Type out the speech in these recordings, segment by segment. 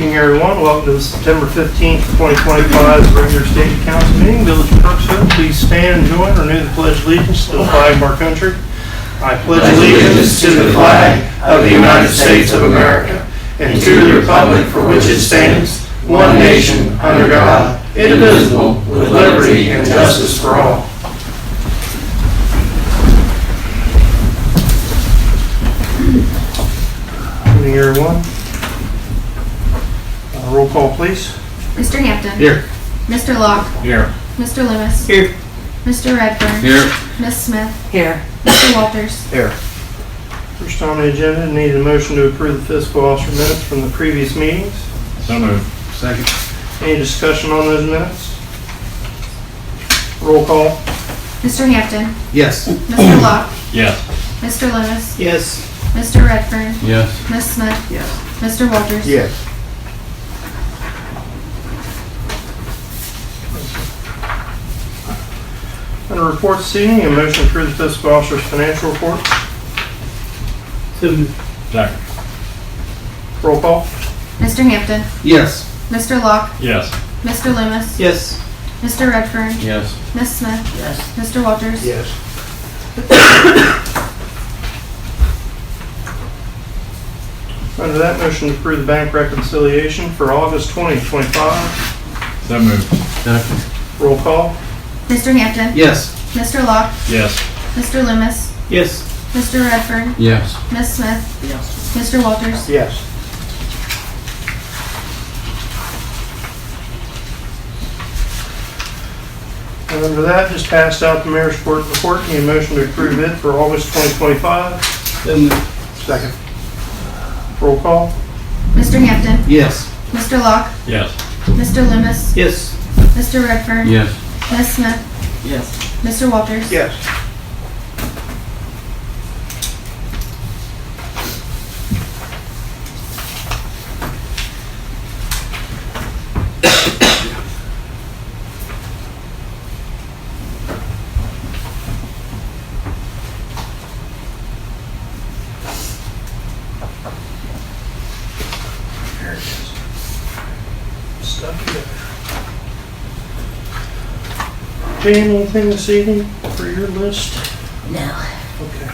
Evening, everyone. Welcome to the September 15th, 2025 regular state council meeting. Village of Crooksville, please stand and join. Renew the pledge of allegiance to the flag of our country. I pledge allegiance to the flag of the United States of America and to the republic for which it stands, one nation, under God, indivisible, with liberty and justice for all. Good evening, everyone. Roll call, please. Mr. Hampton. Here. Mr. Locke. Here. Mr. Loomis. Here. Mr. Redfern. Here. Ms. Smith. Here. Mr. Walters. Here. First on the agenda, need a motion to approve the fiscal officer minutes from the previous meetings. So moved. Second. Any discussion on those minutes? Roll call. Mr. Hampton. Yes. Mr. Locke. Yes. Mr. Loomis. Yes. Mr. Redfern. Yes. Ms. Smith. Yes. Mr. Walters. Yes. Under reports this evening, a motion to approve the fiscal officer's financial report. Second. Roll call. Mr. Hampton. Yes. Mr. Locke. Yes. Mr. Loomis. Yes. Mr. Redfern. Yes. Ms. Smith. Yes. Mr. Walters. Yes. Under that, motion to approve the bank reconciliation for August 2025. So moved. Second. Roll call. Mr. Hampton. Yes. Mr. Locke. Yes. Mr. Loomis. Yes. Mr. Redfern. Yes. Ms. Smith. Yes. Mr. Walters. Yes. And under that, just passed out the mayor's report. Need a motion to approve it for August 2025. Second. Roll call. Mr. Hampton. Yes. Mr. Locke. Yes. Mr. Loomis. Yes. Mr. Redfern. Yes. Ms. Smith. Yes. Mr. Walters. Yes. There it is. Stuck together. Jane, anything this evening for your list? No. Okay.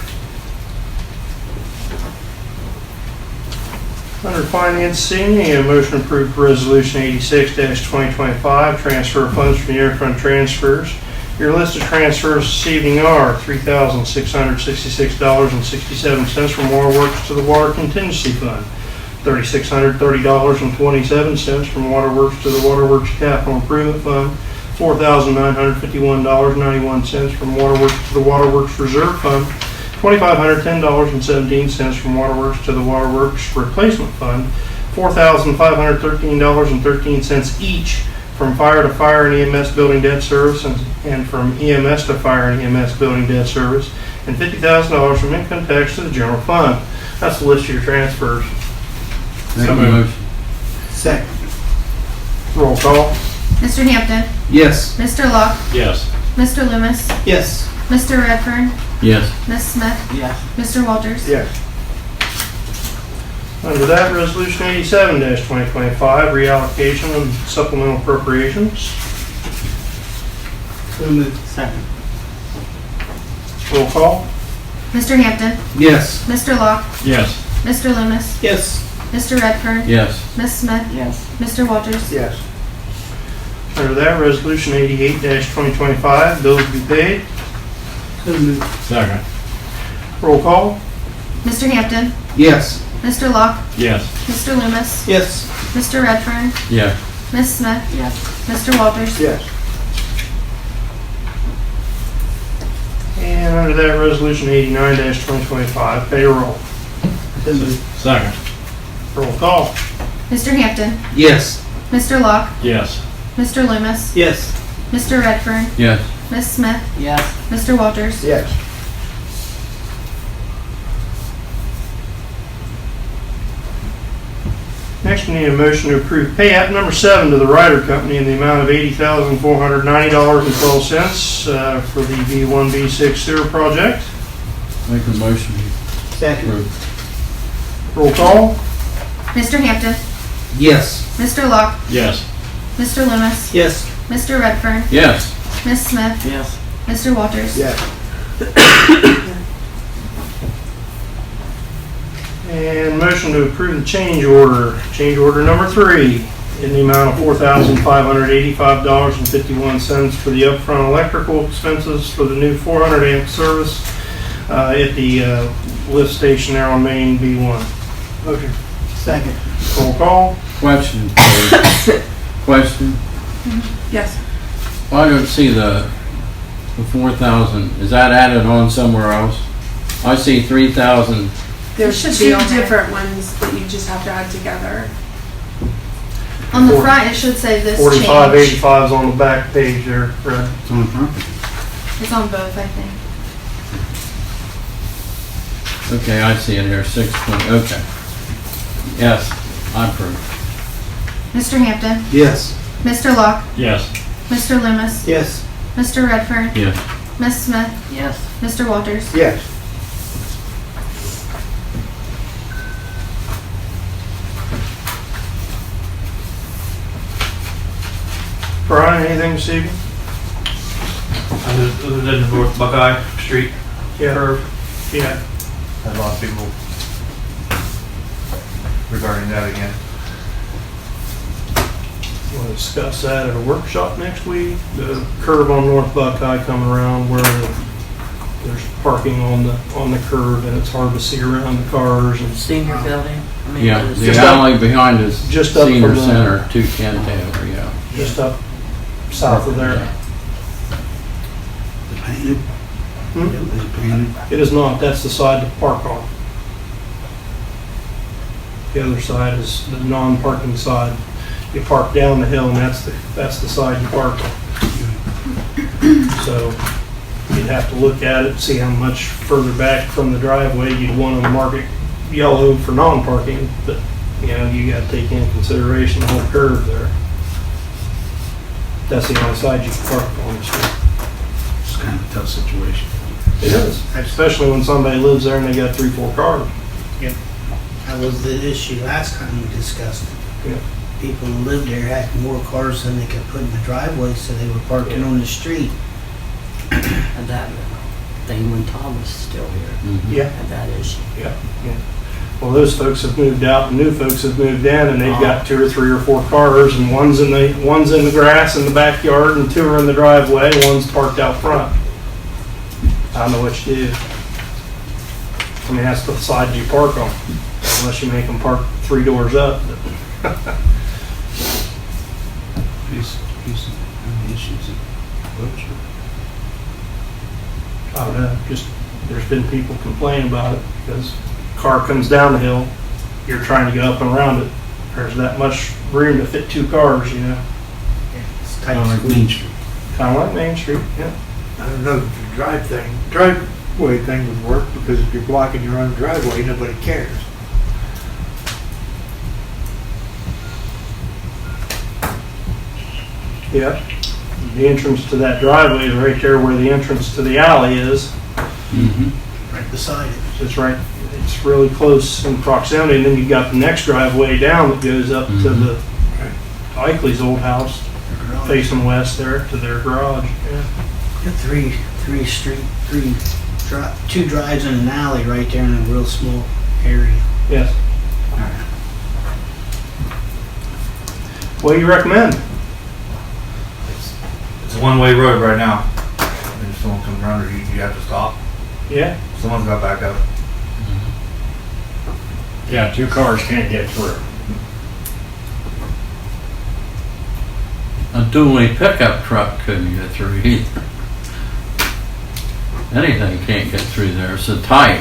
Under Finance this evening, a motion to approve Resolution 86-2025, transfer of funds from the interfund transfers. Your list of transfers this evening are $3,666.67 from Waterworks to the Water Contingency Fund, $3,630.27 from Waterworks to the Waterworks Capital Improvement Fund, $4,951.91 from Waterworks to the Waterworks Reserve Fund, $2,510.17 from Waterworks to the Waterworks Replacement Fund, $4,513.13 each from Fire to Fire and EMS Building Debt Service and from EMS to Fire and EMS Building Debt Service, and $50,000 from Income Tax to the General Fund. That's the list of your transfers. So moved. Second. Roll call. Mr. Hampton. Yes. Mr. Locke. Yes. Mr. Loomis. Yes. Mr. Redfern. Yes. Ms. Smith. Yes. Mr. Walters. Yes. Under that, Resolution 87-2025, reallocation of supplemental appropriations. So moved. Second. Roll call. Mr. Hampton. Yes. Mr. Locke. Yes. Mr. Loomis. Yes. Mr. Redfern. Yes. Ms. Smith. Yes. Mr. Walters. Yes. Under that, Resolution 88-2025, bills to be paid. So moved. Second. Roll call. Mr. Hampton. Yes. Mr. Locke. Yes. Mr. Loomis. Yes. Mr. Redfern. Yes. Ms. Smith. Yes. Mr. Walters. Yes. And under that, Resolution 89-2025, payroll. So moved. Second. Roll call. Mr. Hampton. Yes. Mr. Locke. Yes. Mr. Loomis. Yes. Mr. Redfern. Yes. Ms. Smith. Yes. Mr. Walters. Yes. Next, we need a motion to approve pay app number 7 to the Ryder Company in the amount of $80,490.12 for the B1B6 sewer project. Make a motion. Second. Approved. Roll call. Mr. Hampton. Yes. Mr. Locke, Yes. Mr. Loomis, Yes. Mr. Redfern, Yes. Miss Smith, Yes. Mr. Walters. Yes. And motion to approve the change order number 3, in the amount of $4,585.51 for the upfront electrical expenses for the new 400 amp service at the lift station there on Main B1. Motion. Second. Roll call. Question, please. Question. Yes. Well, I don't see the 4,000. Is that added on somewhere else? I see 3,000. There's should be two on there. different ones that you just have to add together. On the front, it should say this change. 4585 is on the back page there, Fred. It's on front. It's on both, I think. Okay, I see it here, 620, okay. Yes, I approve. Mr. Hampton, Yes. Mr. Locke, Yes. Mr. Loomis, Yes. Mr. Redfern, Yes. Miss Smith, Yes. Mr. Walters. Yes. Brian, anything this evening? Other than North Buckeye Street Yeah. curve, Yeah. had a lot of people regarding that again. We'll discuss that at a workshop next week. The curve on North Buckeye coming around where there's parking on the curve and it's hard to see around the cars and Senior building? I mean, Yeah, it was- the Just up- alley behind us, just up senior from the- center, 210 Taylor, yeah. just up south of there. Painted? Hmm? It was painted. It is not, that's the side to park on. The other side is the non-parking side. You park down the hill and that's the side you park on. So you'd have to look at it, see how much further back from the driveway you'd want to mark it yellow for non-parking, but, you know, you gotta take into consideration the whole curve there. That's the only side you can park on the street. It's kind of a tough situation. It is, especially when somebody lives there and they got 3-4 cars. That was the issue last time we discussed it. Yeah. People who lived there had more cars than they could put in the driveway, so they were parking Yeah. on the street. And that thing when Tom was still here, Mhm. Yeah, had that issue. yeah. Well, those folks have moved out, and new folks have moved in, and they've got 2 or 3 or 4 cars, and one's in the grass in the backyard, and 2 are in the driveway, one's parked out front. I don't know what you do. I mean, that's the side you park on, unless you make them park 3 doors up. Any issues at Wilshire? I don't know, just, there's been people complaining about it, because car comes down the hill, you're trying to go up and around it. There's that much room to fit 2 cars, you know, It's Kind of tight like squeeze. Main Street. kind of like Main Street, yeah. I don't know if the driveway thing would work, because if you're blocking your own driveway, nobody cares. Yeah. The entrance to that driveway is right there where the entrance to the alley is. Mhm. Right beside it. It's right, it's really close in proximity, and then you've got the next driveway down that goes up to Mhm. the Ikley's old house, facing west there to their garage, yeah. Got two drives and an alley right there in a real small area. Yes. What do you recommend? It's a one-way road right now. And if someone comes around, you have to stop. Yeah, Someone's got back up. Yeah, 2 cars can't get through. A dually pickup truck couldn't get through either. Anything can't get through there, it's so tight.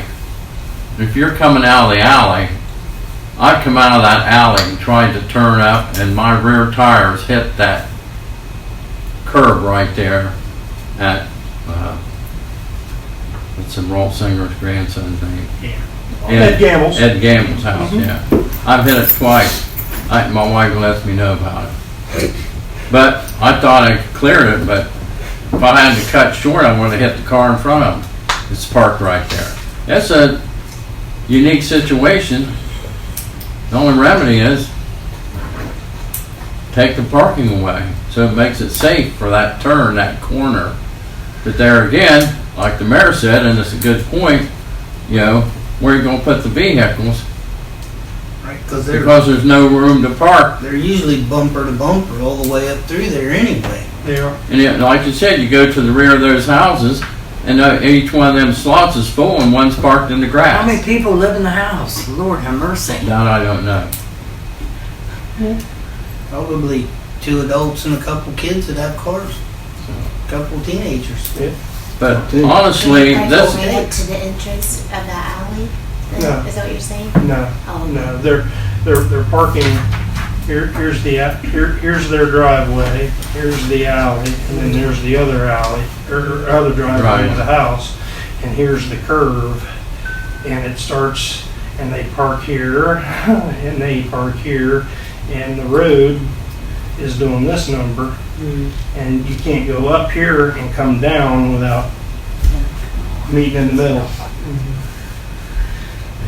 If you're coming out of the alley, I've come out of that alley and tried to turn up, and my rear tires hit that curb right there at, what's the Rolf Singer's grandson's name? Ed Gamble's. Ed Gamble's house, Mhm. yeah. I've hit it twice. My wife lets me know about it. But I thought I cleared it, but if I had to cut short, I would have hit the car in front of him. It's parked right there. That's a unique situation. The only remedy is take the parking away, so it makes it safe for that turn, that corner. But there again, like the mayor said, and it's a good point, you know, where you gonna put the vehicles? Right, Because there's no room to park. they're usually bumper to bumper all the way up through there anyway. They are. And it, like you said, you go to the rear of those houses, and each one of them slots is full, and one's parked in the grass. How many people live in the house? Lord have mercy. That I don't know. Probably 2 adults and a couple kids that have cars. A couple teenagers. But honestly, Are you this, related to the entrance of that alley? No. Is that what you're saying? No, Oh. no, they're parking, here's their driveway, here's the alley, and then there's the other alley, or other driveway Right. to the house, and here's the curve, and it starts, and they park here, and they park here, and the road is doing this number, and you can't go up here and come down without meeting in the middle.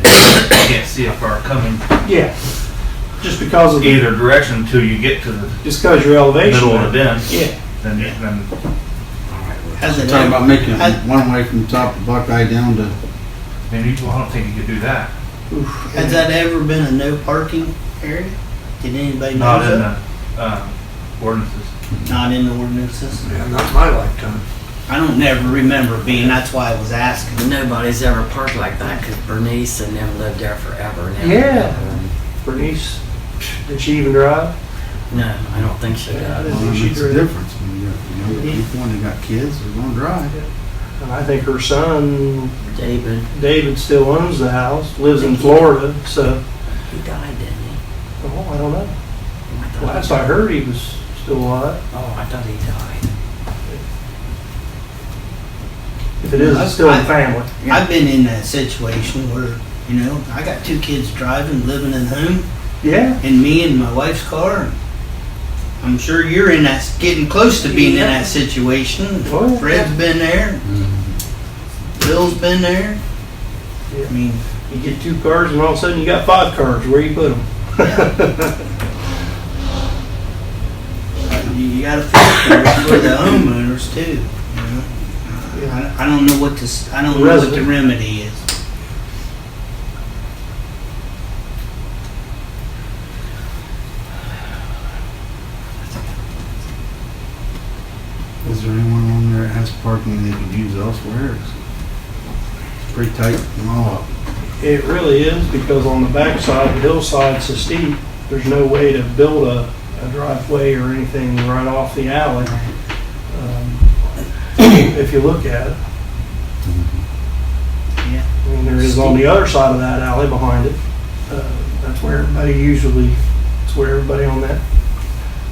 You can't see a car coming Yeah, just because of, either direction until you get to the just because your elevation. middle of the bend. Yeah, Then Has You're it talking about ever, making has, one way from the top of Buckeye down to, I don't think you could do that. has that ever been a no parking area? Did anybody know Not in that? the ordinances. Not in the ordinances? Yeah, not my lifetime. I don't never remember being, that's why I was asking. Nobody's ever parked like that because Bernice and them lived there forever and ever. Yeah. and ever. Bernice, did she even drive? No, I don't think she Yeah, I did. didn't well, think she it makes a drove. difference. When you got people and they got kids, they're gonna drive. And I think her son, David, David, still owns the house, lives in Florida, so, he died, didn't he? oh, I don't know. I thought Last he I died. heard, he was still alive. Oh, I thought he died. If it is, it's still in the family. I've been in that situation where, you know, I got 2 kids driving, living at home, Yeah, and me in my wife's car. I'm sure you're in that, getting close to being in that situation. Oh, yeah. Fred's been there, Bill's been there. Yeah. I mean, you get 2 cars and all of a sudden you got 5 cars, where you put them? you gotta feel for the homeowners too, you know? I don't know what I don't know what the remedy is. Is there anyone on there that has parking they could use elsewhere? It's pretty tight and all up. It really is, because on the backside, the hillside's so steep, there's no way to build a driveway or anything right off the alley. If you look at it. Yeah. I mean, there is on the other side of that alley behind it. That's where everybody on that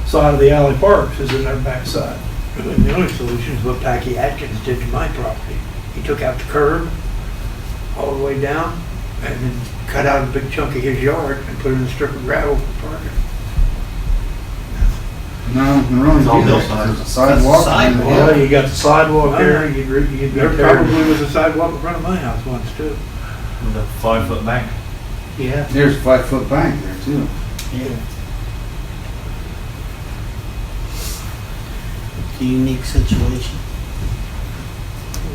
side of the alley parks, is in their backside. And the only solution is what Packy Atkins did to my property. He took out the curb all the way down and then cut out a big chunk of his yard and put in a strip of gravel for parking. No, they're only It's all do that hillside. 'cause there's a sidewalk. and Sidewalk. Well, you got the sidewalk there, you'd be There terrible. probably was a sidewalk in front of my house once too. With a 5-foot bank. Yeah. There's a 5-foot bank there too. Yeah. It's a unique situation.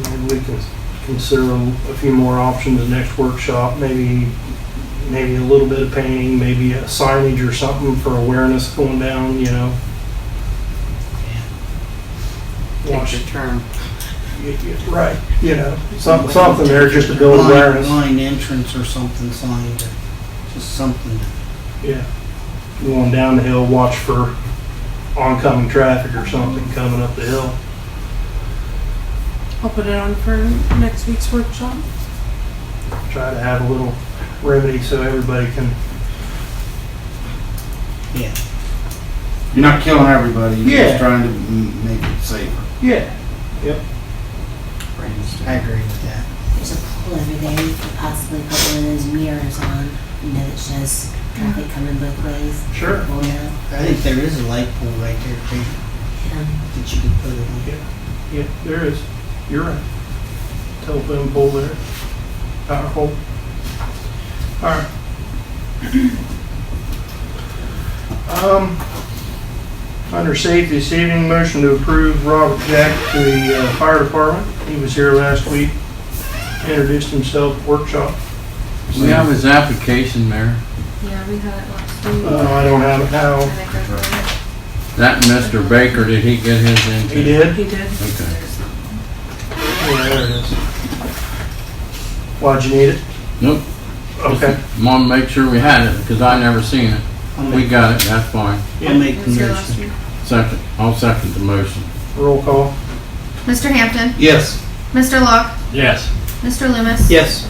And we can consider a few more options in the next workshop, maybe a little bit of painting, maybe a signage or something for awareness going down, you know. Take your turn. Right, you know, something there just to build Line awareness. entrance or something signed, or just something. Yeah. Going down the hill, watch for oncoming traffic or something coming up the hill. I'll put it on for next week's workshop. Try to have a little remedy so everybody can, Yeah. You're not killing everybody, you're Yeah. just trying to make it safer. yeah, yep. I agree with that. There's a pole over there, you could possibly put one of those mirrors on, you know, that shows traffic coming both ways. Sure. Well, yeah. I think there is a light pole right there too, Yeah. that you could put it on. Yeah, there is. You're right. Telephone pole there. Power pole. All right. Under safety this evening, motion to approve Robert Jack to the fire department. He was here last week, introduced himself at workshop. We have his application there. Yeah, we had it last week. I don't have it I now. think I wrote That Mr. Baker, did he get his in? He did? He did. Okay. Yeah, there it is. Why'd you need it? Nope. Okay. Want to make sure we had it, because I never seen it. I'll We make, got it, that's fine. I'll make it. It the was here last motion. week. Second, I'll second the motion. Roll call. Mr. Hampton, Yes. Mr. Locke, Yes. Mr. Loomis, Yes.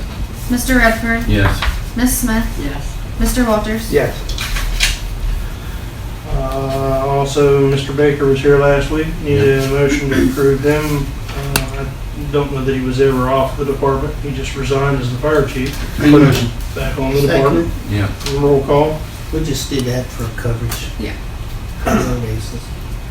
Mr. Redfern, Yes. Miss Smith, Yes. Mr. Walters. Yes. Also, Mr. Baker was here last week. Need a motion to approve him. I don't know that he was ever off the department. He just resigned as the fire chief. Make a motion. Back on the department. Yeah. Roll call. We just did that for coverage. Yeah. Cover basis.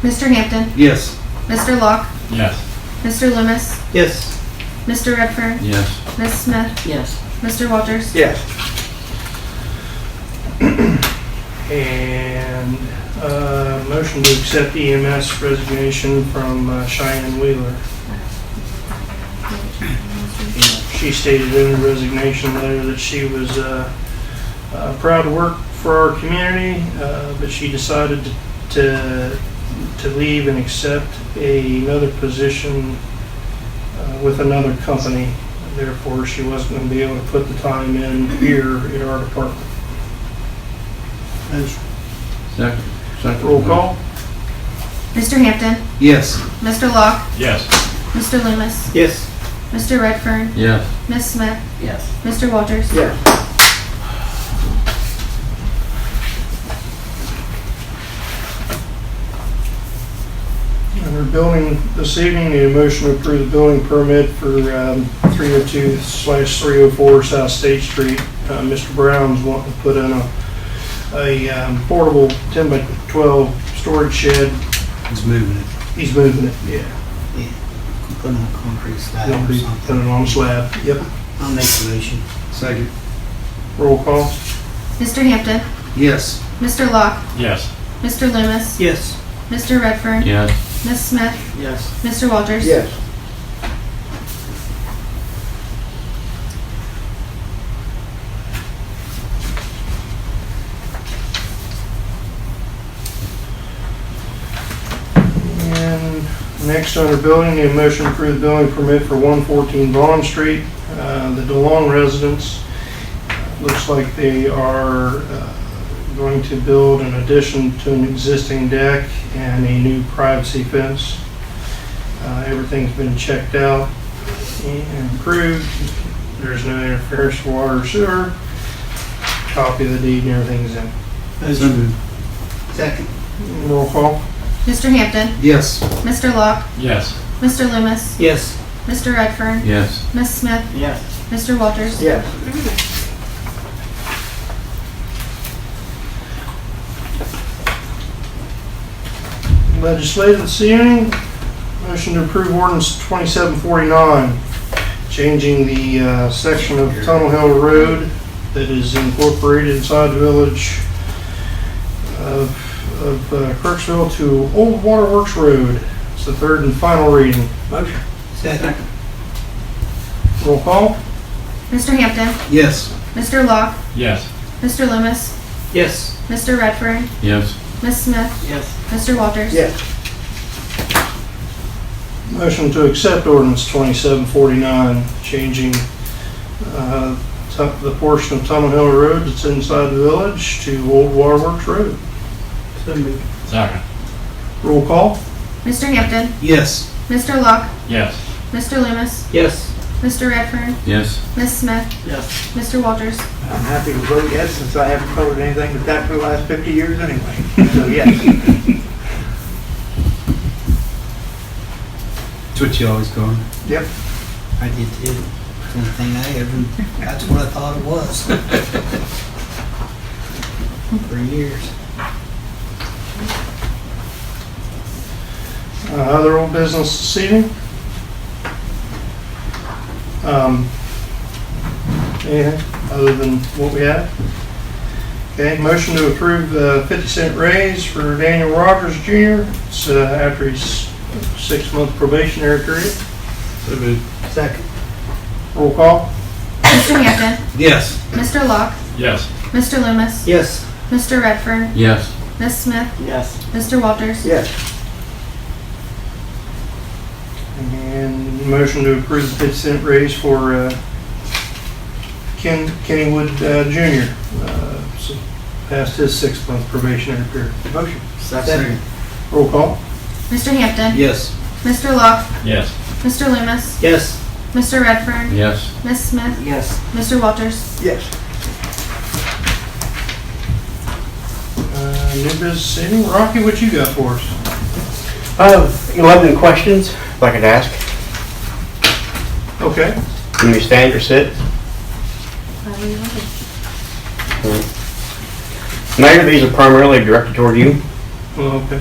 Mr. Hampton, Yes. Mr. Locke, Yes. Mr. Loomis, Yes. Mr. Redfern, Yes. Miss Smith, Yes. Mr. Walters. Yes. And motion to accept EMS resignation from Cheyenne Wheeler. She stated in her resignation letter that she was proud to work for our community, but she decided to leave and accept another position with another company. Therefore, she wasn't going to be able to put the time in here in our department. Motion. Second. Second. Roll call. Mr. Hampton, Yes. Mr. Locke, Yes. Mr. Loomis, Yes. Mr. Redfern, Yes. Miss Smith, Yes. Mr. Walters. Yes. Under building this evening, the motion to approve the building permit for 302/304 South State Street. Mr. Brown's wanting to put in a portable 10 by 12 storage shed. He's moving it. He's moving it. Yeah. Put on a concrete slab He'll or be something. putting it on a slab. Yep. I'll make the motion. Second. Roll call. Mr. Hampton, Yes. Mr. Locke, Yes. Mr. Loomis, Yes. Mr. Redfern, Yes. Miss Smith, Yes. Mr. Walters. Yes. And next under building, the motion to approve the building permit for 114 Vaughn Street. The DeLong residents, looks like they are going to build an addition to an existing deck and a new privacy fence. Everything's been checked out and approved. There's no interference with water or sewer. Copy of the deed and everything's in. So moved. Second. Roll call. Mr. Hampton, Yes. Mr. Locke, Yes. Mr. Loomis, Yes. Mr. Redfern, Yes. Miss Smith, Yes. Mr. Walters. Yes. Legislative this evening, motion to approve ordinance 2749, changing the section of Tunnel Hill Road that is incorporated inside the village of Crooksville to Old Waterworks Road. It's the third and final reading. Motion. Second. Roll call. Mr. Hampton, Yes. Mr. Locke, Yes. Mr. Loomis, Yes. Mr. Redfern, Yes. Miss Smith, Yes. Mr. Walters. Yes. Motion to accept ordinance 2749, changing the portion of Tunnel Hill Road that's inside the village to Old Waterworks Road. So moved. Second. Roll call. Mr. Hampton, Yes. Mr. Locke, Yes. Mr. Loomis, Yes. Mr. Redfern, Yes. Miss Smith, Yes. Mr. Walters. I'm happy to vote yes since I haven't covered anything but that for the last 50 years anyway. So yes. That's what you always call him. Yep. I did too. It's the only thing I ever, that's what I thought it was. For years. Other old business this evening? Anything other than what we have? Okay, motion to approve 50-cent raise for Daniel Rogers Jr. It's after his 6-month probationary period. So moved. Second. Roll call. Mr. Hampton, Yes. Mr. Locke, Yes. Mr. Loomis, Yes. Mr. Redfern, Yes. Ms. Smith, Yes. Mr. Walters. Yes. And motion to approve the 50-cent raise for Kennywood Jr. So past his 6-month probationary period. Motion. Second. Roll call. Mr. Hampton, Yes. Mr. Locke, Yes. Mr. Loomis, Yes. Mr. Redfern, Yes. Ms. Smith, Yes. Mr. Walters. Yes. New business meeting. Rocky, what you got for us? 11 questions, if I could ask. Okay. Can you stand or sit? Mayor, these are primarily directed toward you. Okay.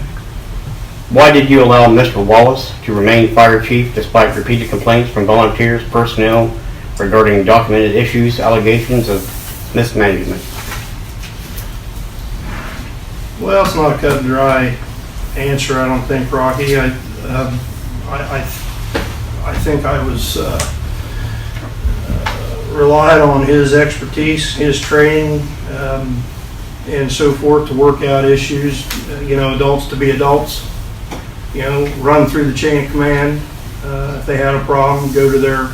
Why did you allow Mr. Wallace to remain fire chief despite repeated complaints from volunteers, personnel regarding documented issues, allegations of mismanagement? Well, it's not a cut and dry answer, I don't think, Rocky. I think I was relied on his expertise, his training, and so forth to work out issues. Adults to be adults. Run through the chain of command. If they had a problem, go to their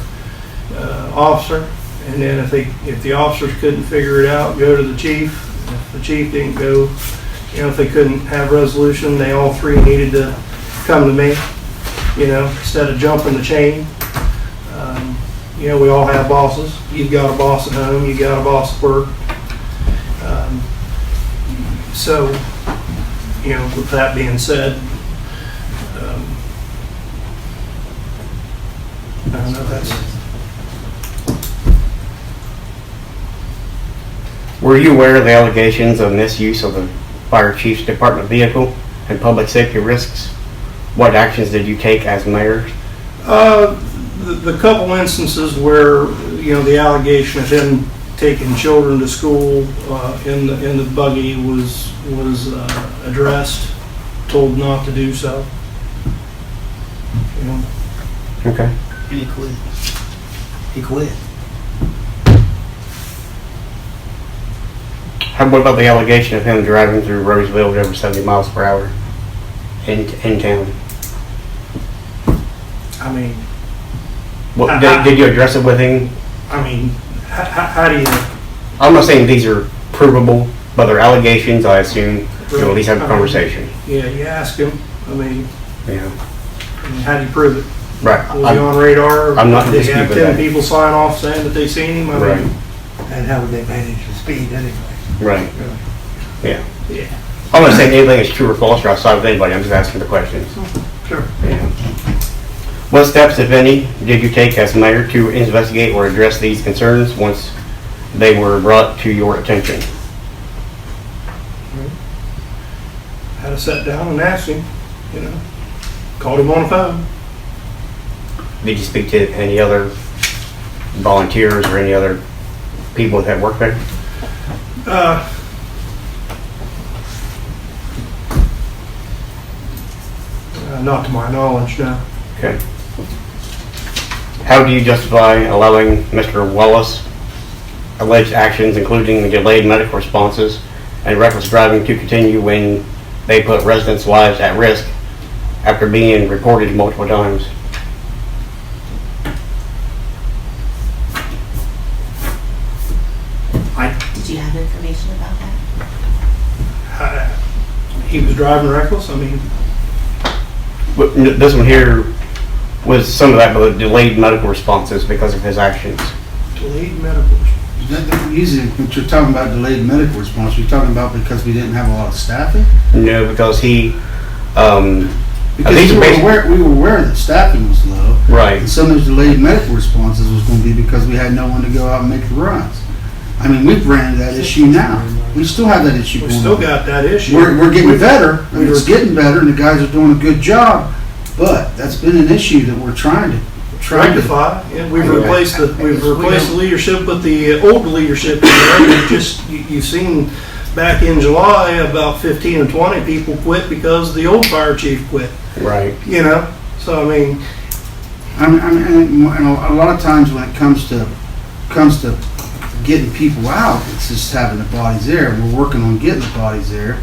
officer, and then if the officers couldn't figure it out, go to the chief. If the chief didn't go, if they couldn't have resolution, they all three needed to come to me, instead of jumping the chain. We all have bosses. You've got a boss at home, you've got a boss at work. So, with that being said, I don't know, Were you aware of the allegations of misuse of the fire chief's department vehicle and public safety risks? What actions did you take as mayor? The couple instances where, the allegation of him taking children to school in the buggy was addressed, told not to do so. Okay. And he quit. He quit. What about the allegation of him driving through Roseville at over 70 miles per hour in town? I mean, Did you address it with him? how do you? I'm not saying these are provable, but they're allegations. I assume you'll at least have a conversation. Yeah, you ask him. Yeah. How do you prove it? Right. Was he on radar? I'm not in Did he have dispute with 10 that. people sign off saying that they seen him? Right. And how would they manage the speed anyway? Right. Yeah. Yeah. I'm not saying anything is true or false or outside of anybody. I'm just asking the questions. Sure. Yeah. What steps, if any, did you take as mayor to investigate or address these concerns once they were brought to your attention? Had to sit down and ask him, Called him on the phone. Did you speak to any other volunteers or any other people that work there? Not to my knowledge, no. Okay. How do you justify allowing Mr. Wallace alleged actions, including delayed medical responses and reckless driving, to continue when they put residents' lives at risk after being reported multiple times? Did you have information about that? He was driving reckless. This one here was some of that, but delayed medical responses because of his actions. Delayed medical. Usually, when you're talking about delayed medical response, you're talking about because we didn't have a lot of staffing? No, because he, Because these we are were, basically, aware that staffing was low. right. And some of those delayed medical responses was going to be because we had no one to go out and make the runs. We've ran into that issue now. We still have that issue We going still on. got that issue. We're getting better, and we it's were- getting better, and the guys are doing a good job. But that's been an issue that we're trying to rectify. Yeah, we've replaced the leadership with the old leadership. You've seen back in July, about 15 or 20 people quit because the old fire chief quit, Right. you know? So, I mean, and a lot of times when it comes to getting people out, it's just having the bodies there. We're working on getting the bodies there,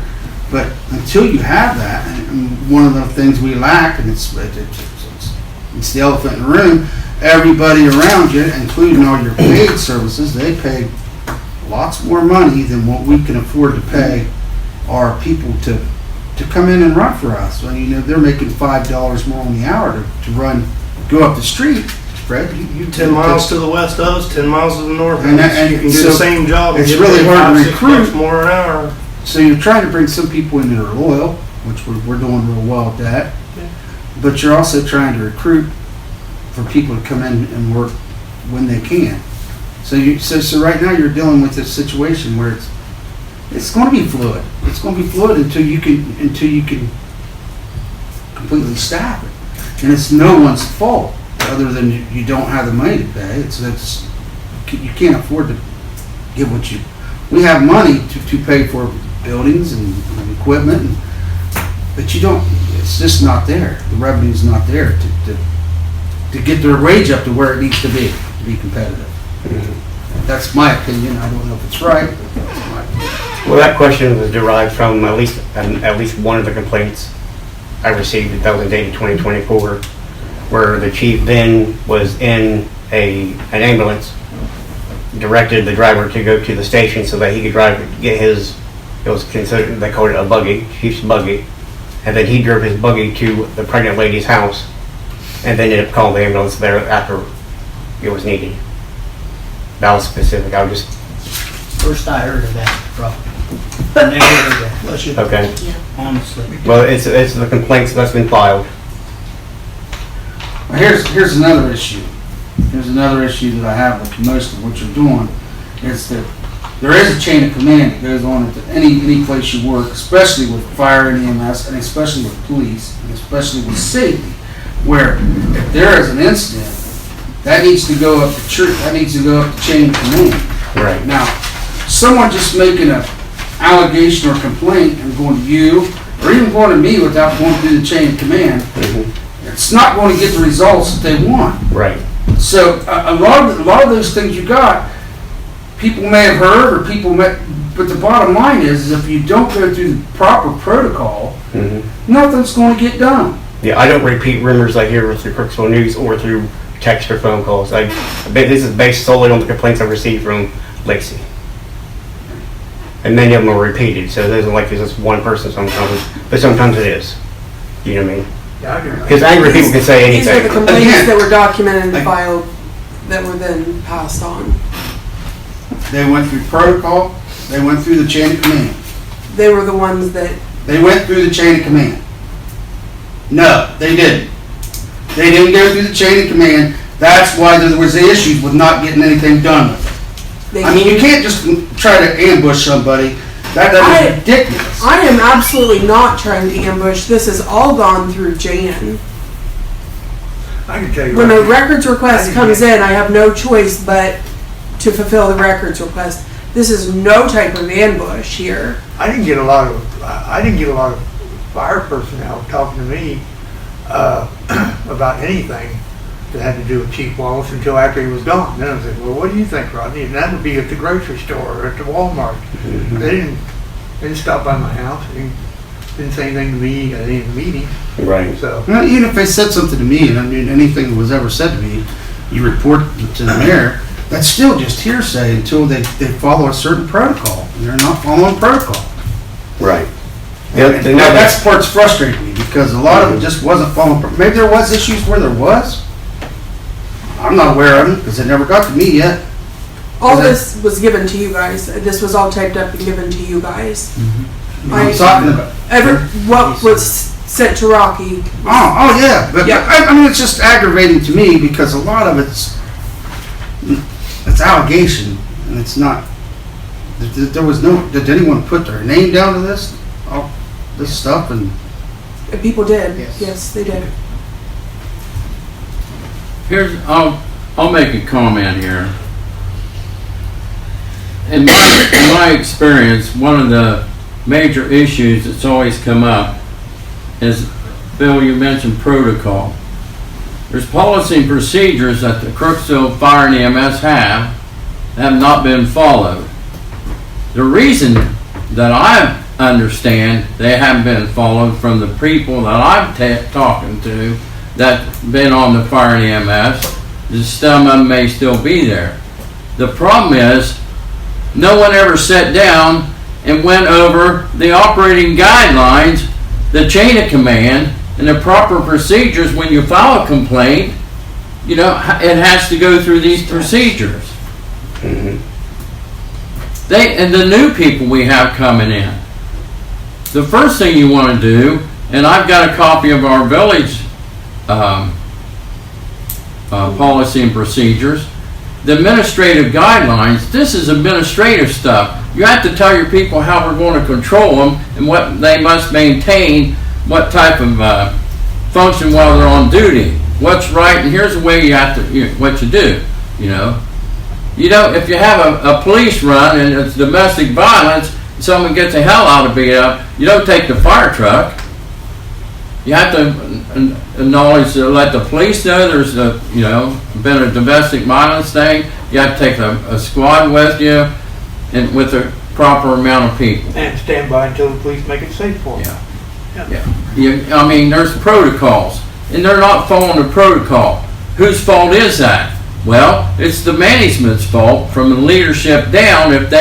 but until you have that, and one of the things we lack, and it's the elephant in the room. Everybody around you, including all your paid services, they pay lots more money than what we can afford to pay our people to come in and run for us. Well, you know, they're making $5 more on the hour to run, go up the street. Fred, you 10 miles to the west of us, 10 miles to the north of And us. that- You can do so the same job. and it's get really paid hard to $5, $6 recruit. more an hour. So you're trying to bring some people in that are loyal, which we're doing real well at that. Yeah. But you're also trying to recruit for people to come in and work when they can. So right now you're dealing with this situation where it's going to be fluid. It's going to be fluid until you can completely staff it, and it's no one's fault other than you don't have the money to pay. You can't afford to give what you. We have money to pay for buildings and equipment, but you don't. It's just not there. The revenue's not there to get their wage up to where it needs to be competitive. That's my opinion. I don't know if it's right, but that's my opinion. Well, that question was derived from at least one of the complaints I received that was dated 2024, where the chief then was in an ambulance, directed the driver to go to the station so that he could get his, it was considered, they called it a buggy, chief's buggy, and then he drove his buggy to the pregnant lady's house, and then ended up calling the ambulance there after it was needed. That was specific. I was just First I heard of that problem. I never heard of Bless you. okay. Thank you. that, honestly. Well, it's the complaints that's been filed. Well, here's another issue. Here's another issue that I have with most of what you're doing, is that there is a chain of command that goes on at any place you work, especially with fire and EMS, and especially with police, and especially with safety, where if there is an incident, that needs to go up the chain of command. Right. Now, someone just making an allegation or complaint and going to you, or even going to me without going through the chain of command, it's not going to get the results that they want. Right. So a lot of those things you got, people may have heard, or but the bottom line is if you don't go through the proper protocol, nothing's going to get done. Yeah, I don't repeat rumors I hear through Crooksville News or through text or phone calls. This is based solely on the complaints I received from Lacey. And many of them are repeated, so it isn't like it's just one person sometimes, but sometimes it is. You know what I mean? Yeah, I do. Because angry people can say These are the anything. complaints Again. that were documented and filed that were then passed on. They went through protocol, they went through the chain of command. They were the ones that, They went through the chain of command. No, they didn't. They didn't go through the chain of command. That's why there was the issues with not getting anything done with it. they I mean, you can't just try to ambush somebody. That is ridiculous. I am absolutely not trying to ambush. This has all gone through Jan. I can tell you. When a right records request comes in, I have no choice but to fulfill the records request. This is no type of ambush here. I didn't get a lot of fire personnel talking to me about anything that had to do with Chief Wallace until after he was gone. Then I said, well, what do you think, Rodney? And that would be at the grocery store or at the Walmart. They didn't stop by my house. They didn't say anything to me at any of the meetings. Right. So Well, even if they said something to me, and I mean anything that was ever said to me, you report to the mayor. That's still just hearsay until they follow a certain protocol, and they're not following protocol. Right. And that's the part's frustrating me because a lot of it just wasn't following. Maybe there was issues where there was. I'm not aware of them because it never got to me yet. All this was given to you guys. This was all typed up and given to you guys. I'm talking about. What was sent to Rocky. Oh yeah, but Yeah. I mean it's just aggravating to me because a lot of it's allegation and it's not. There was no. Did anyone put their name down to this? All this stuff and. People did. Yes. Yes, they did. I'll make a comment here. in my experience, one of the major issues that's always come up is, Bill, you mentioned protocol. There's policy and procedures that the Crooksville Fire and EMS have not been followed. The reason that I understand they haven't been followed from the people that I'm talking to that been on the fire and EMS, some of them may still be there. The problem is no one ever sat down and went over the operating guidelines, the chain of command, and the proper procedures. When you file a complaint, you know, it has to go through these procedures. And the new people we have coming in, the first thing you want to do, and I've got a copy of our village policy and procedures, the administrative guidelines. This is administrative stuff. You have to tell your people how we're going to control them and what they must maintain, what type of function while they're on duty, what's right, and here's the way you have to, what you do, you know. You know, if you have a police run and it's domestic violence, someone gets the hell out of beat up, you don't take the fire truck. You have to acknowledge, let the police know there's been a domestic violence thing. You have to take a squad with you and with the proper amount of people. And stand by until the police make it safe for them. I mean, there's protocols, and they're not following the protocol. Whose fault is that? Well, it's the management's fault from the leadership down. If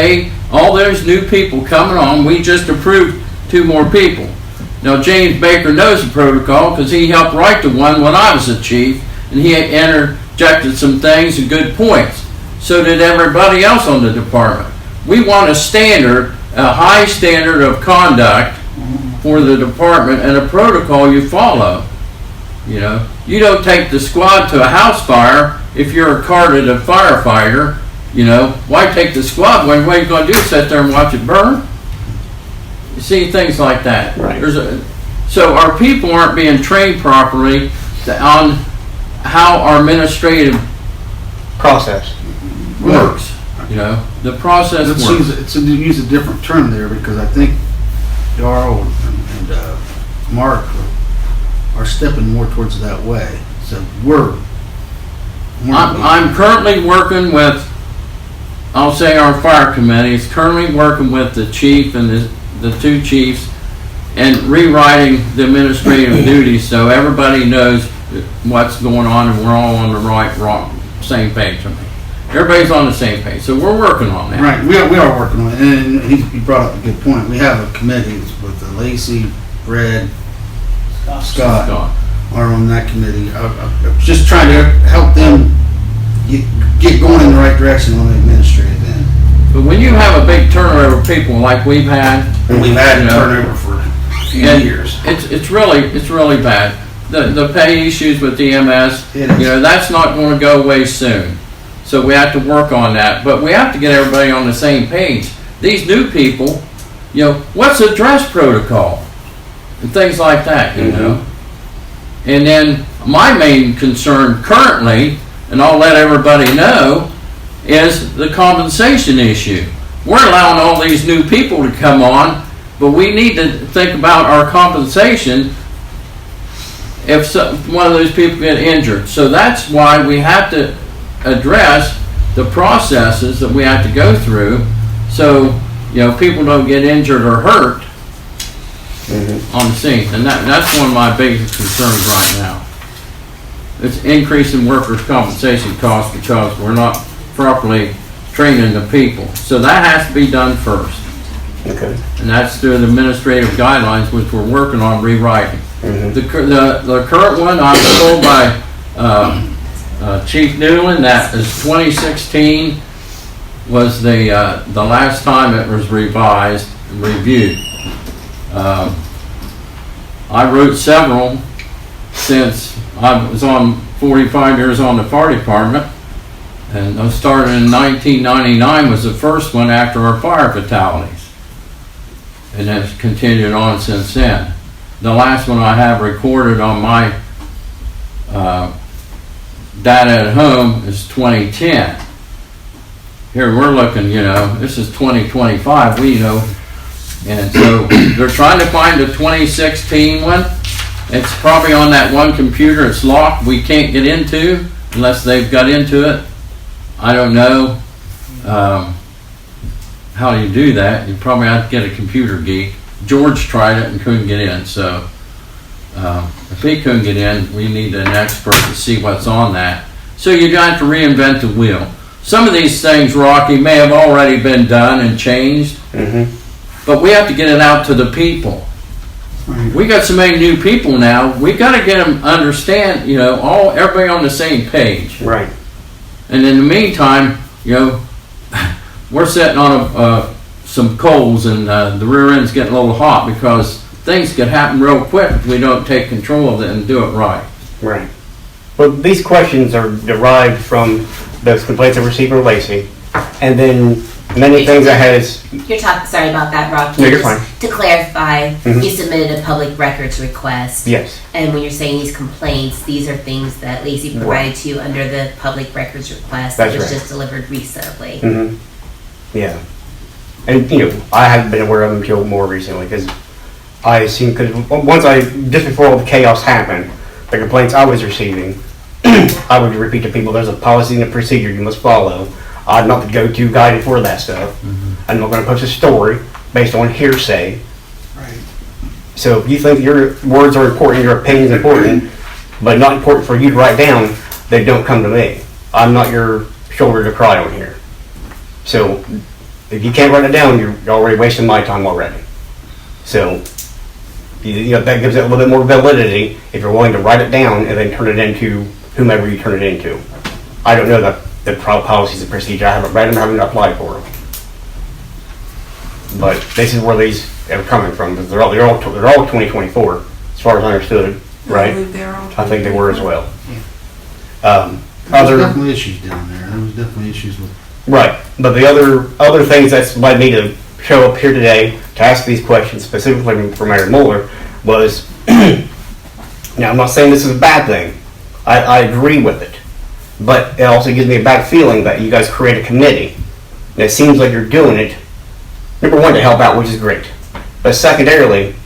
all those new people coming on, we just approved 2 more people. Now, James Baker knows the protocol because he helped write the one when I was the chief, and he interjected some things and good points. So did everybody else on the department. We want a high standard of conduct for the department and a protocol you follow. You know, you don't take the squad to a house fire if you're a carded firefighter. You know, why take the squad when what you're going to do is sit there and watch it burn? You see things like that. Right. So our people aren't being trained properly on how our administrative Process. works. You know, the process Let's works. use a different term there, because I think Darrell and Mark are stepping more towards that way. So I'm currently working with, I'll say our fire committee is currently working with the chief and the 2 chiefs and rewriting the administrative duties so everybody knows what's going on and we're all on the same page. I mean, everybody's on the same page, so we're working on that. Right, we are working on it, and he brought up a good point. We have a committee with Lacey, Red, Scott are on that committee. I'm just trying to help them get going in the right direction on the administrative end. But when you have a big turnover of people like we've had, And we've had turnover for a few years. It's really bad. The pay issues with EMS, It is. that's not going to go away soon. So we have to work on that. But we have to get everybody on the same page. These new people, what's the dress protocol? And things like that, you know. And then my main concern currently, and I'll let everybody know, is the compensation issue. We're allowing all these new people to come on, but we need to think about our compensation if one of those people get injured. So that's why we have to address the processes that we have to go through so people don't get injured or hurt on the scene. And that's one of my biggest concerns right now. It's increasing workers' compensation costs because we're not properly training the people. So that has to be done first. Okay. And that's through the administrative guidelines, which we're working on rewriting. The current one, I was told by Chief Newland that is 2016 was the last time it was revised and reviewed. I wrote several since I was on 45 years on the fire department, and I started in 1999 was the first one after our fire fatalities, and it's continued on since then. The last one I have recorded on my data at home is 2010. here we're looking, this is 2025, we know. And so they're trying to find a 2016 one. It's probably on that one computer, it's locked, we can't get into unless they've got into it. I don't know how you do that. You probably have to get a computer geek. George tried it and couldn't get in, so if he couldn't get in, we need an expert to see what's on that. So you have to reinvent the wheel. Some of these things, Rocky, may have already been done and changed, but we have to get it out to the people. We got so many new people now. We got to get them understand. Everybody on the same page. Right. And in the meantime, we're sitting on some coals, and the rear end's getting a little hot because things could happen real quick if we don't take control of it and do it right. Right. Well, these questions are derived from those complaints I received from Lacey, and then many things I had is... You're talking, sorry about that, Rob. No, you're Just fine. To clarify, you submitted a public records request. Yes. And when you're saying these complaints, these are things that Lacey provided to you under the public records request That's that was right. just delivered recently. Yeah. And, I haven't been aware of them until more recently, because I assume, just before all the chaos happened, the complaints I was receiving, I would repeat to people, there's a policy and a procedure you must follow. I'm not the go-to guide for that stuff. I'm not going to post a story based on hearsay. Right. So if you think your words are important, your opinion's important, but not important for you to write down, then don't come to me. I'm not your shoulder to cry on here. So if you can't write it down, you're already wasting my time already. So that gives it a little bit more validity if you're willing to write it down and then turn it into whomever you turn it into. I don't know the policies and procedure. I haven't read them, I haven't applied for them. But this is where these are coming from. Because they're all 2024, as far as I understood, right? I think they were as well. There's definitely issues down there. There was definitely issues with... Right, but the other things that's led me to show up here today to ask these questions specifically for Mayor Mueller was, now I'm not saying this is a bad thing. I agree with it. But it also gives me a bad feeling that you guys create a committee. And it seems like you're doing it, number one, to help out, which is great. But secondarily,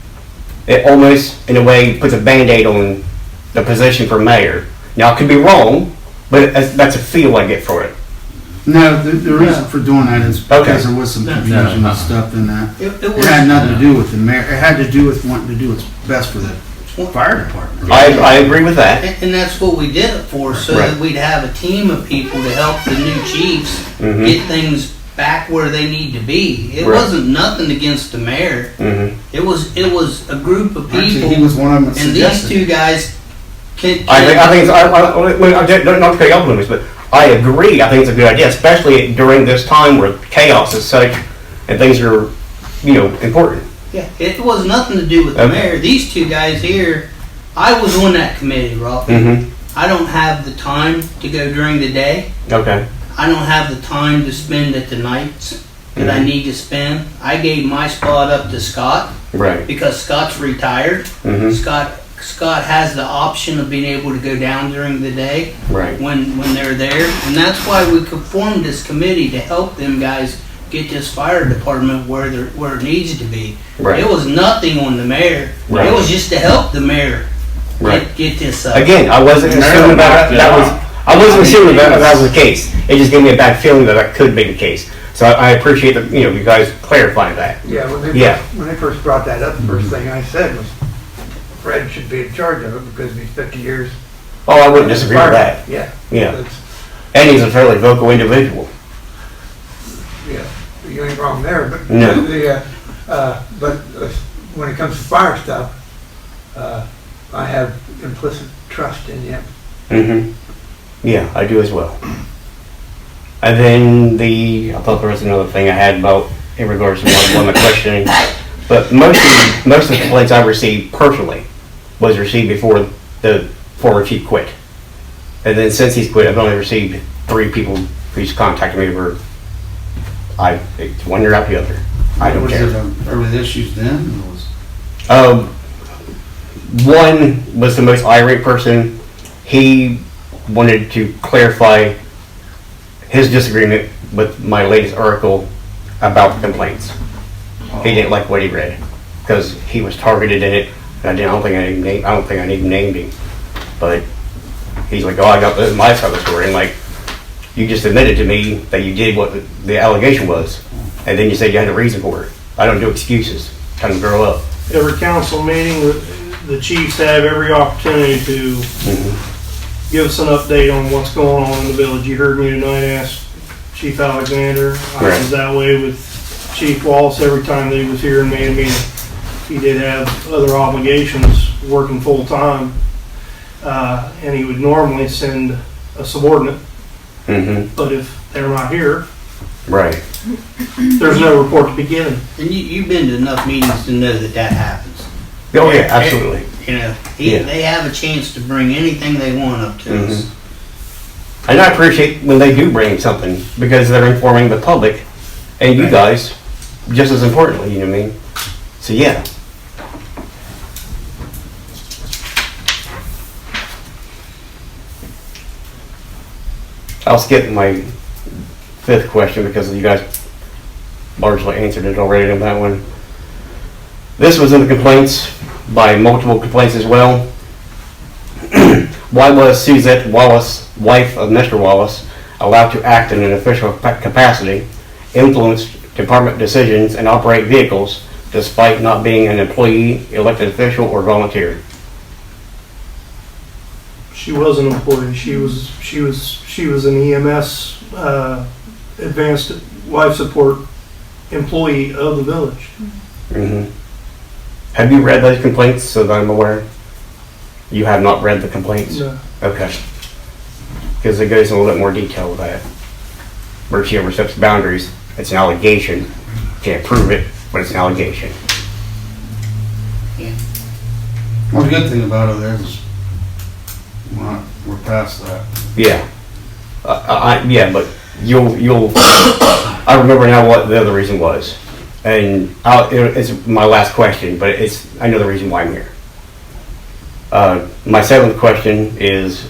it almost, in a way, puts a Band-Aid on the position for mayor. Now, I could be wrong, but that's a feel I get for it. No, the reason for doing that is because there was some confusion and stuff in that. It had nothing to do with the mayor. It had to do with wanting to do what's best for the fire department. I agree with that. And that's what we did it for, so that we'd have a team of people to help the new chiefs get things back where they need to be. It wasn't nothing against the mayor. It was a group of people. Actually, he was one of them that and suggested. these two guys can. I think not to cut you off, Lewis, but I agree. I think it's a good idea, especially during this time where chaos is such and things are, important. Yeah, it was nothing to do with the mayor. These two guys here, I was on that committee, Rob. I don't have the time to go during the day. Okay. I don't have the time to spend at the nights that I need to spend. I gave my spot up to Scott. Right. Because Scott's retired. Scott has the option of being able to go down during the day. Right. When they're there. And that's why we formed this committee to help them guys get this fire department where it needs to be. Right. It was nothing on the mayor. Right. It was just to help the mayor get this up. Again, I wasn't assuming that was the case. It just gave me a bad feeling that could be the case. So I appreciate that you guys clarifying that. Yeah, when they first brought that up, the first thing I said was Fred should be in charge of it because he's 50 years. Oh, I wouldn't disagree with that. Yeah. Yeah. And he's a fairly vocal individual. Yeah, you ain't wrong there, but No. but when it comes to fire stuff, I have implicit trust in him. Yeah, I do as well. And then I thought there was another thing I had about in regards to one of my questioning, but most of the complaints I received personally was received before the former chief quit, and then since he's quit, I've only received 3 people who's contacted me over. It's one year after the other. I don't care. Were the issues then? Or one was the most irate person. He wanted to clarify his disagreement with my latest article about the complaints. He didn't like what he read because he was targeted in it. And I don't think I even named him, but he's like, "Oh, I got my side of the story." And like, you just admitted to me that you did what the allegation was, and then you said you had a reason for it. I don't do excuses. Time to grow up. Every council meeting, the chiefs have every opportunity to give us an update on what's going on in the village. You heard me tonight ask Chief Alexander. I was that way with Chief Wallace every time that he was here and made a meeting. He did have other obligations working full time, and he would normally send a subordinate. But if they're not here, right, there's no report to be given. And you've been to enough meetings to know that happens. Oh yeah, absolutely. You know, they have a chance to bring anything they want up to us. And I appreciate when they do bring something because they're informing the public and you guys just as importantly, you know what I mean? So yeah. I'll skip my fifth question because you guys largely answered it already on that one. This was in the complaints by multiple complaints as well. Why was Suzette Wallace, wife of Mr. Wallace, allowed to act in an official capacity, influence department decisions, and operate vehicles despite not being an employee, elected official, or volunteer? She was an employee. She was an EMS advanced life support employee of the village. Have you read those complaints so that I'm aware? You have not read the complaints? No. Okay. Because it goes in a little bit more detail with that. Where she oversteps boundaries. It's an allegation. Can't prove it, but it's an allegation. Yeah. Well, the good thing about it is we're past that. Yeah. Yeah, but you'll. I remember now what the other reason was, and it's my last question, but I know the reason why I'm here. My seventh question is,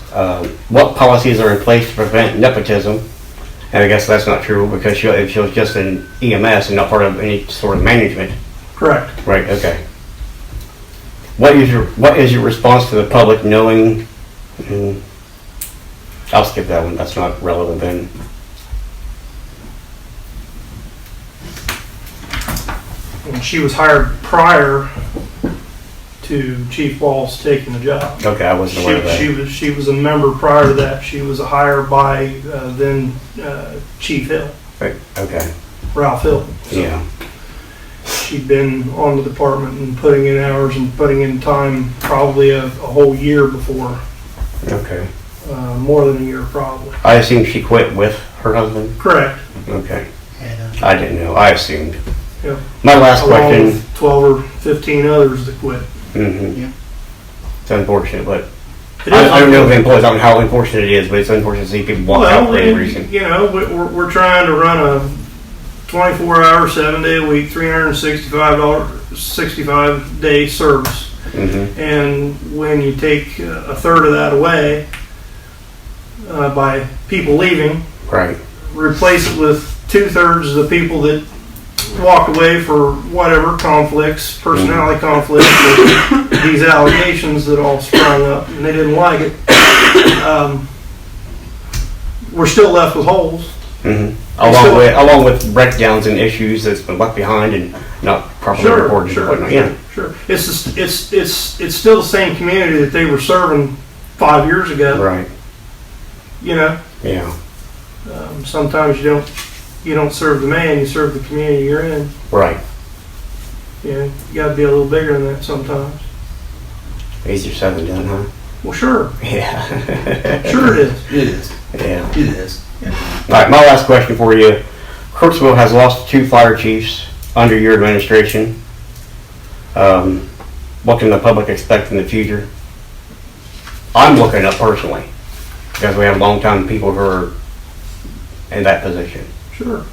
what policies are in place to prevent nepotism? And I guess that's not true because she was just an EMS and not part of any sort of management. Correct. Right. Okay. What is your response to the public knowing? I'll skip that one. That's not relevant then. And she was hired prior to Chief Wallace taking the job. Okay, I wasn't aware of that. She was a member prior to that. She was a hire by then Chief Hill, Right. Okay. Ralph Hill. So Yeah. she'd been on the department and putting in hours and putting in time probably a whole year before. Okay. More than a year probably. I assume she quit with her husband. Correct. Okay. And, I didn't know. I assumed. Yep. My last Along question. with 12 or 15 others that quit. Yeah. It's unfortunate, but It is I don't know the employees. I don't know how unfortunate it is, but it's unfortunate to see people walk out for any reason. You know, we're trying to run a 24-hour, 7-day-a-week, $365 service. And when you take a third of that away by people leaving, Right. replace it with 2/3 of the people that walked away for whatever conflicts, personality conflicts, or these allegations that all sprung up, and they didn't like it. We're still left with holes. Along with breakdowns and issues that's been left behind and not properly reported. Sure. It's still the same community that they were serving 5 years ago. Right. You know. Yeah. Sometimes you don't serve the man, you serve the community you're in. Right. You got to be a little bigger than that sometimes. Easier said than done, huh? Well, sure. Yeah. Sure it is. It is. Yeah. It is. All right, my last question for you. Crooksville has lost 2 fire chiefs under your administration. What can the public expect in the future? I'm looking up personally because we have long-time people who are in that position. Sure.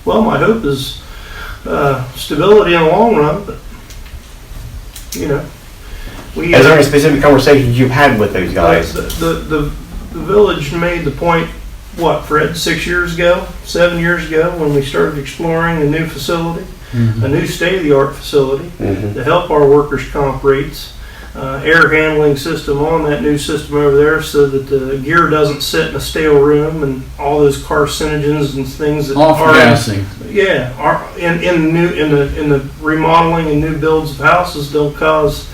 Well, my hope is stability in the long run, but you know, Is there any specific conversations you've had with those guys? The village made the point what, Fred, 6 years ago, 7 years ago, when we started exploring a new facility, a new state-of-the-art facility to help our workers' comp rates, air handling system on that new system over there so that the gear doesn't sit in a stale room and all those carcinogens and things that Off-gassing. are in the remodeling and new builds of houses don't cause,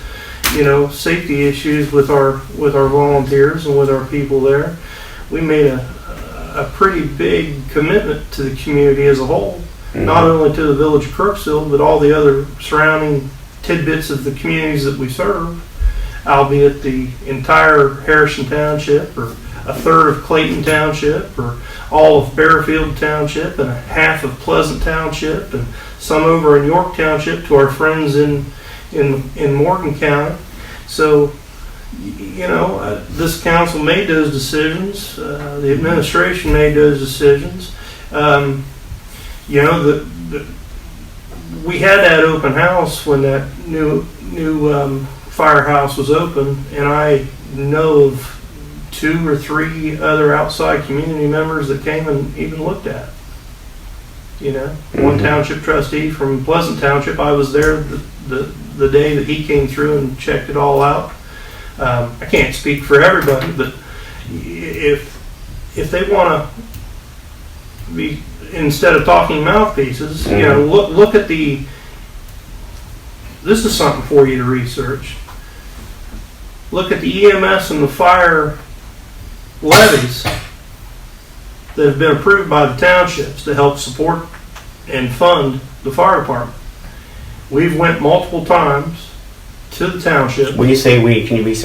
safety issues with our volunteers and with our people there. We made a pretty big commitment to the community as a whole, not only to the village of Crooksville, but all the other surrounding tidbits of the communities that we serve, albeit the entire Harrison Township, or a third of Clayton Township, or all of Bearfield Township, and a half of Pleasant Township, and some over in York Township to our friends in Morgan County. So, this council made those decisions. The administration made those decisions. We had that open house when that new firehouse was open, and I know of 2 or 3 other outside community members that came and even looked at it. One township trustee from Pleasant Township, I was there the day that he came through and checked it all out. I can't speak for everybody, but if they want to be, instead of talking mouthpieces, look at the. This is something for you to research. Look at the EMS and the fire levies that have been approved by the townships to help support and fund the fire department. We've went multiple times to the township. When you say we, can you be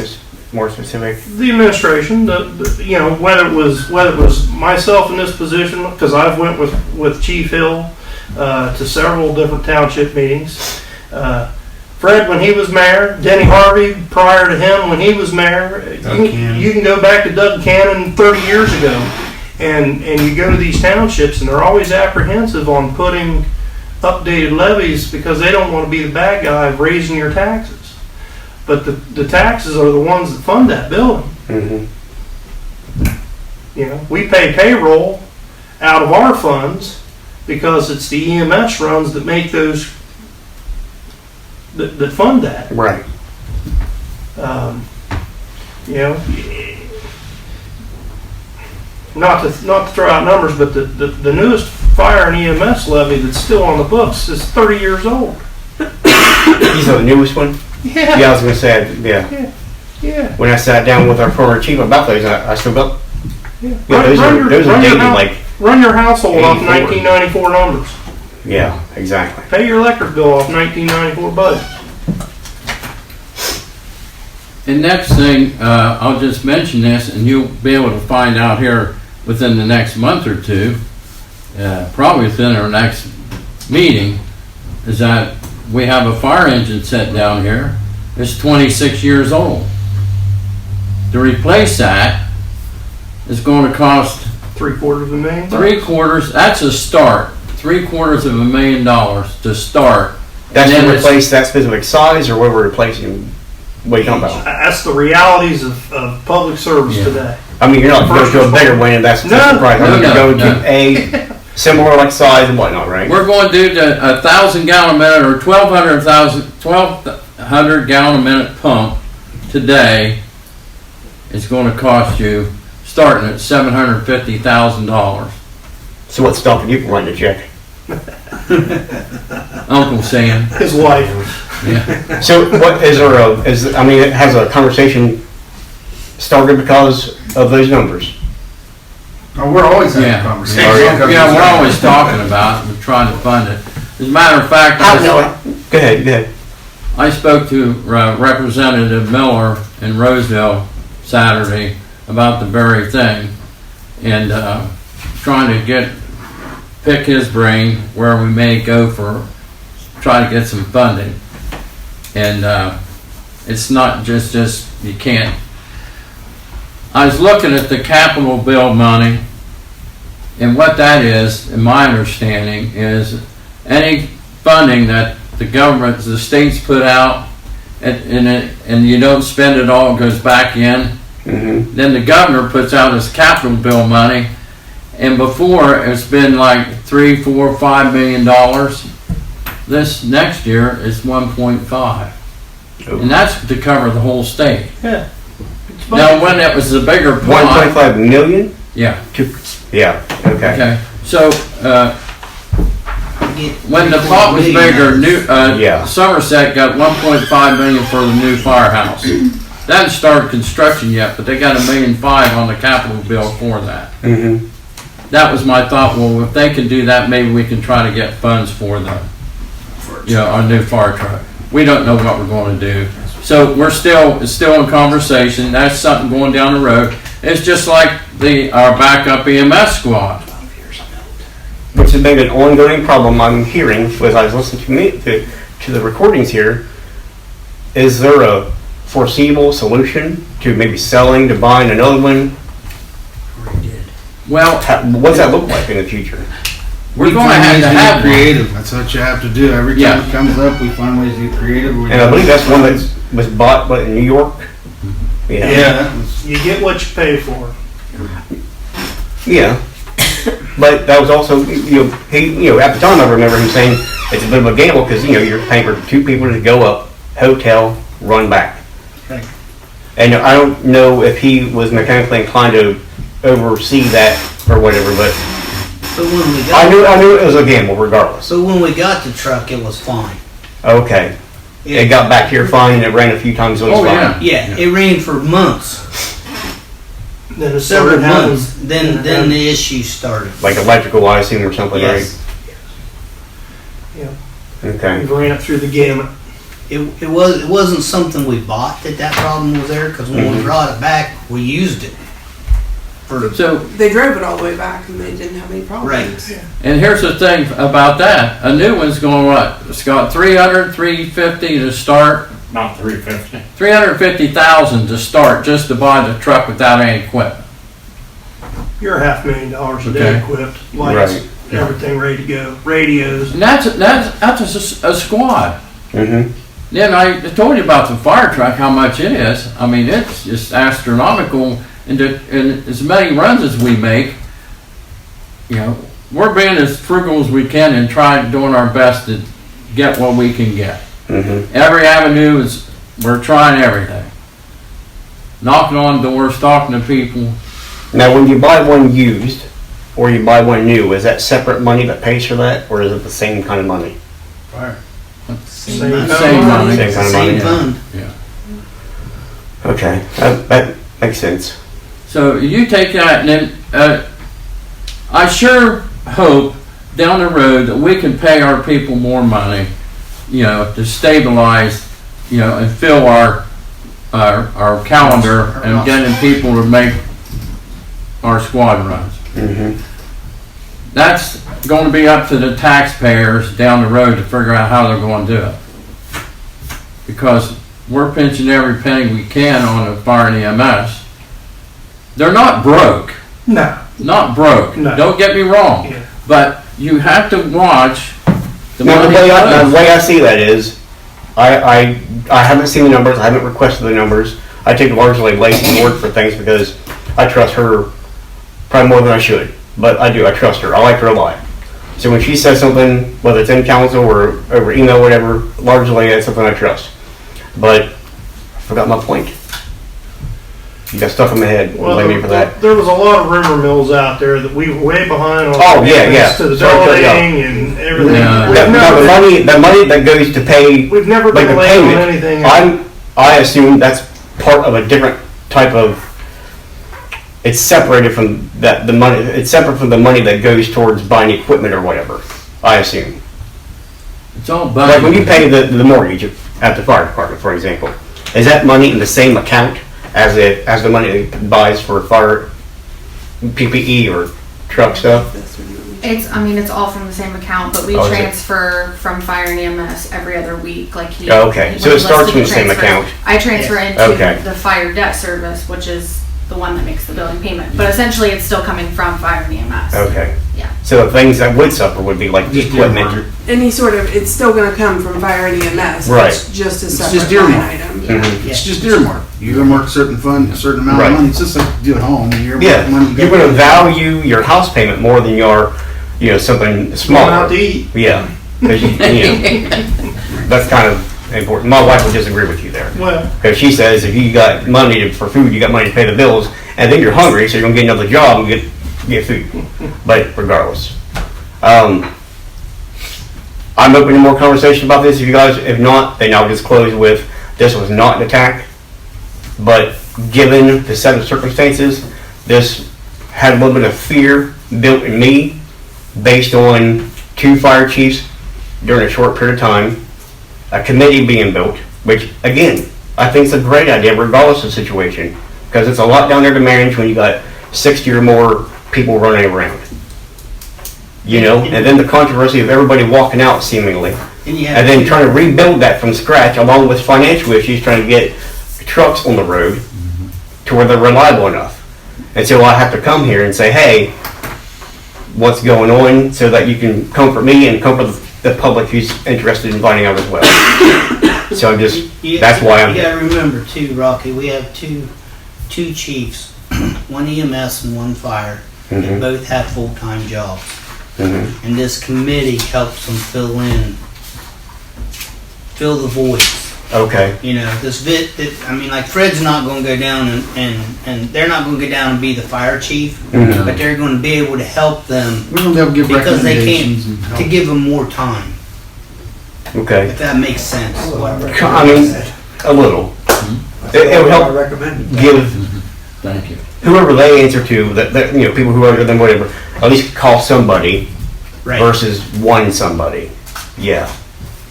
more specific? The administration, whether it was myself in this position, because I've went with Chief Hill to several different township meetings. Fred, when he was mayor, Denny Harvey, prior to him, when he was mayor, you can go back to Doug Cannon 30 years ago, and you go to these townships, and they're always apprehensive on putting updated levies because they don't want to be the bad guy of raising your taxes. But the taxes are the ones that fund that building. We pay payroll out of our funds because it's the EMS runs that make those that fund that. Right. Not to throw out numbers, but the newest fire and EMS levy that's still on the books is 30 years old. These are the newest one? Yeah. Yeah, I was going to say, Yeah. When I sat down with our former chief about those, I still got. Yeah. Those are dated like. Run your household off 84. 1994 numbers. Yeah, exactly. Pay your electric bill off 1994 budget. And next thing, I'll just mention this, and you'll be able to find out here within the next month or two, probably within our next meeting, is that we have a fire engine set down here. It's 26 years old. To replace that is going to cost $750,000. $750,000. That's a start. $750,000 to start. That's And to then replace that specific size, or what we're replacing? What are you talking about? That's the realities of public service today. I mean, you're not going to a bigger one, and that's the price. I mean, you're going to a similar like size and whatnot, right? We're going to do the 1,000 gallon a minute or 1,200 gallon a minute pump today. It's going to cost you, starting at $750,000. So what's stopping you from writing a check? Uncle Sam. His wife. Yeah. So what is there has a conversation started because of those numbers? Oh, we're always having Yeah. conversations. Yeah, we're always talking about it. We're trying to fund it. As a matter of fact, Go ahead. I spoke to Representative Miller in Roseville Saturday about the very thing, and trying to pick his brain where we may go for try to get some funding. And it's not just you can't. I was looking at the capital bill money, and what that is, in my understanding, is any funding that the states put out, and you don't spend it all, it goes back in. Mm-hmm. Then the governor puts out his capital bill money, And before, it's been like $3, $4, $5 million. This next year is 1.5. And that's to cover the whole state. Yeah. Now, when it was the bigger plot. 1.5 million? Yeah. Yeah, okay. Okay. So, Get when the plot was 3.1 million. bigger, Yeah. Somerset got 1.5 million for the new firehouse. They hadn't started construction yet, but they got $1.5 million on the capital bill for that. Mm-hmm. That was my thought. Well, if they can do that, maybe we can try to get funds for the, our new fire truck. We don't know what we're going to do, so it's still in conversation. That's something going down the road. It's just like our backup EMS squad. Which has been an ongoing problem I'm hearing as I was listening to the recordings here. Is there a foreseeable solution to maybe selling, to buying another one? Well, What's that look like in the future? we're going to have to have one. creative. That's what you have to do. Every time it comes up, we find ways to get creative. And I believe that's one that was bought in New York. Yeah. You get what you pay for. Yeah. But that was also, at the time I remember him saying it's a bit of a gamble because, you're paying for two people to go up, hotel, run back. Right. And I don't know if he was mechanically inclined to oversee that or whatever, but But when we I got, knew it was a gamble regardless. so when we got the truck, it was fine. Okay. It got back here fine and it ran a few times on the spot. Yeah, it rained for months, Then it several started having. months. Then the issues started. Like electrical, I assume, or something, Yes. Yeah. right? Okay. We ran it through the gamut. It wasn't something we bought that problem was there, because when we brought it back, we used it. So, They drove it all the way back and they didn't have any problems. Right. and here's the thing about that. A new one's going what? It's got $350 to start. Not 350. $350,000 to start just to buy the truck without any equipment. You're $500,000 a day Okay. equipped, lights, Right. everything ready to go, radios. And that's a squad. Mm-hmm. Then I told you about the fire truck, how much it is. I mean, it's just astronomical. And as many runs as we make, we're being as frugal as we can and doing our best to get what we can get. Mm-hmm. Every avenue we're trying everything. Knocking on doors, talking to people. Now, when you buy one used or you buy one new, is that separate money that pays for that, or is it the same kind of money? Same Same money. Same kind of Same money. fund. Yeah. Okay, that makes sense. So you take that, and then I sure hope down the road that we can pay our people more money, to stabilize, and fill our calendar and getting people to make our squad runs. Mm-hmm. That's going to be up to the taxpayers down the road to figure out how they're going to do it. Because we're pinching every penny we can on the fire and EMS. They're not broke. No. Not broke. No. Don't get me wrong. Yeah. But you have to watch the Now, money. the way I see that is, I haven't seen the numbers. I haven't requested the numbers. I take largely Lacey's word for things because I trust her probably more than I should. But I do. I trust her. I like her a lot. So when she says something, whether it's in council or over email, whatever, largely that's something I trust. But I forgot my point. You got stuck in my head. Well, Blame me for that. there was a lot of rumor mills out there that we were way behind on. Oh, yeah, yeah. To the Sorry to cut you off. building and everything. Yeah. The money that goes to pay, We've never like been the late on payment, anything. I assume that's part of a different type of. It's separated from the money. It's separate from the money that goes towards buying equipment or whatever. I assume. It's all Like when budget. you pay the mortgage at the fire department, for example, is that money in the same account as the money it buys for fire PPE or truck stuff? It's all from the same account, but we Oh, is it? transfer from fire and EMS every other week. Like he. Oh, okay. he So it listed starts from the he same transfers- account. I transfer into Okay. the fire debt service, which is the one that makes the building payment. But essentially, it's still coming from fire and EMS. Okay. Yeah. So the things that would suffer would be like the Just equipment. earmark. Any sort of, it's still gonna come from fire and EMS. Right. It's just a It's separate just line earmarked. item. Mhm. It's just earmark. You earmark a certain fund, a certain amount Right. of money. It's just like you do at home. You earmark Yeah, money. you're going to value your house payment more than your, something Going out smaller. to eat. Yeah, 'cause that's kind of important. My wife would disagree with you there. Well, Because she says if you got money for food, you got money to pay the bills, and then you're hungry, so you're gonna get another job and get food. But regardless, I'm open to more conversation about this. If you guys, if not, then I'll just close with this was not an attack, but given the set of circumstances, this had a little bit of fear built in me based on 2 fire chiefs during a short period of time. A committee being built, which again, I think is a great idea regardless of the situation, because it's a lot down there to manage when you got 60 or more people running around. And then the controversy of everybody walking out seemingly, and then trying to rebuild that from scratch along with financial issues, trying to get trucks on the road to where they're reliable enough. And so I have to come here and say, hey, what's going on, so that you can comfort me and comfort the public who's interested in finding out as well. So I'm just, that's why I'm You here. gotta remember too, Rocky, we have two chiefs, one EMS and one fire, that Mhm. both have full-time jobs. Mhm. And this committee helps them fill the voids. Okay, Like Fred's not gonna go down and they're not gonna go down and be the fire chief, Mhm. but they're gonna be able to help them We're gonna be able to give because they recommendations and to help. give them more time, okay. if that makes sense. I mean, a little. It would I help recommend. give Thank you. whoever they answer to, people who are under them, whatever, at least call somebody Right. versus one somebody. Yeah.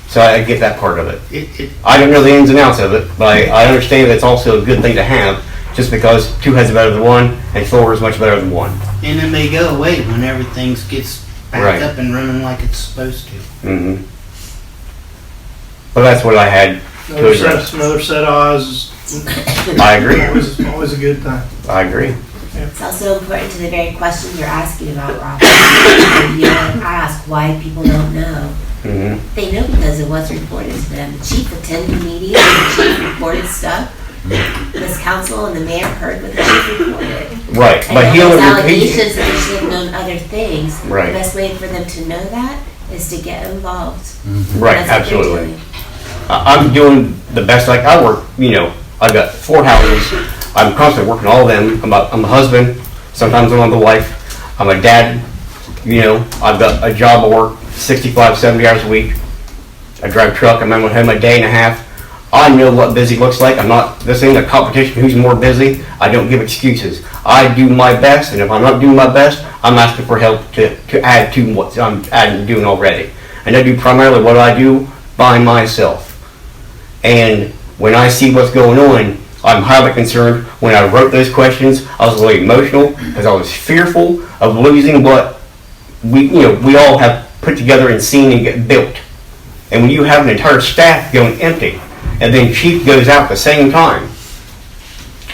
So I get that part of it. It, I don't know the ins and outs of it, but I understand that it's also a good thing to have, just because 2 heads are better than 1, and 4 is much better than 1. and it may go away when everything gets backed Right. up and running like it's supposed to. Mm-hmm. But that's what I had to address. another set of eyes I agree. is always a good thing. I agree. It's also important to the very question you're asking about, Rob. You ask why people don't know. Mm-hmm. They know because it was reported to them. The chief attended meetings, the chief reported stuff. This council and the mayor heard what the chief reported. Right, And but he there's only allegations that they should have known other things. Right. The best way for them to know that is to get involved. Right, That's what they're absolutely. doing. I'm doing the best I work, I've got 4 houses. I'm constantly working all of them. I'm a husband. Sometimes I'm the wife. I'm a dad. I've got a job. I work 65, 70 hours a week. I drive truck. I'm at home a day and a half. I know what busy looks like. This ain't a competition who's more busy. I don't give excuses. I do my best, and if I'm not doing my best, I'm asking for help to add to what I'm doing already. And I do primarily what I do by myself. And when I see what's going on, I'm highly concerned. When I wrote those questions, I was really emotional because I was fearful of losing what we all have put together and seen and get built. And when you have an entire staff going empty, and then chief goes out at the same time,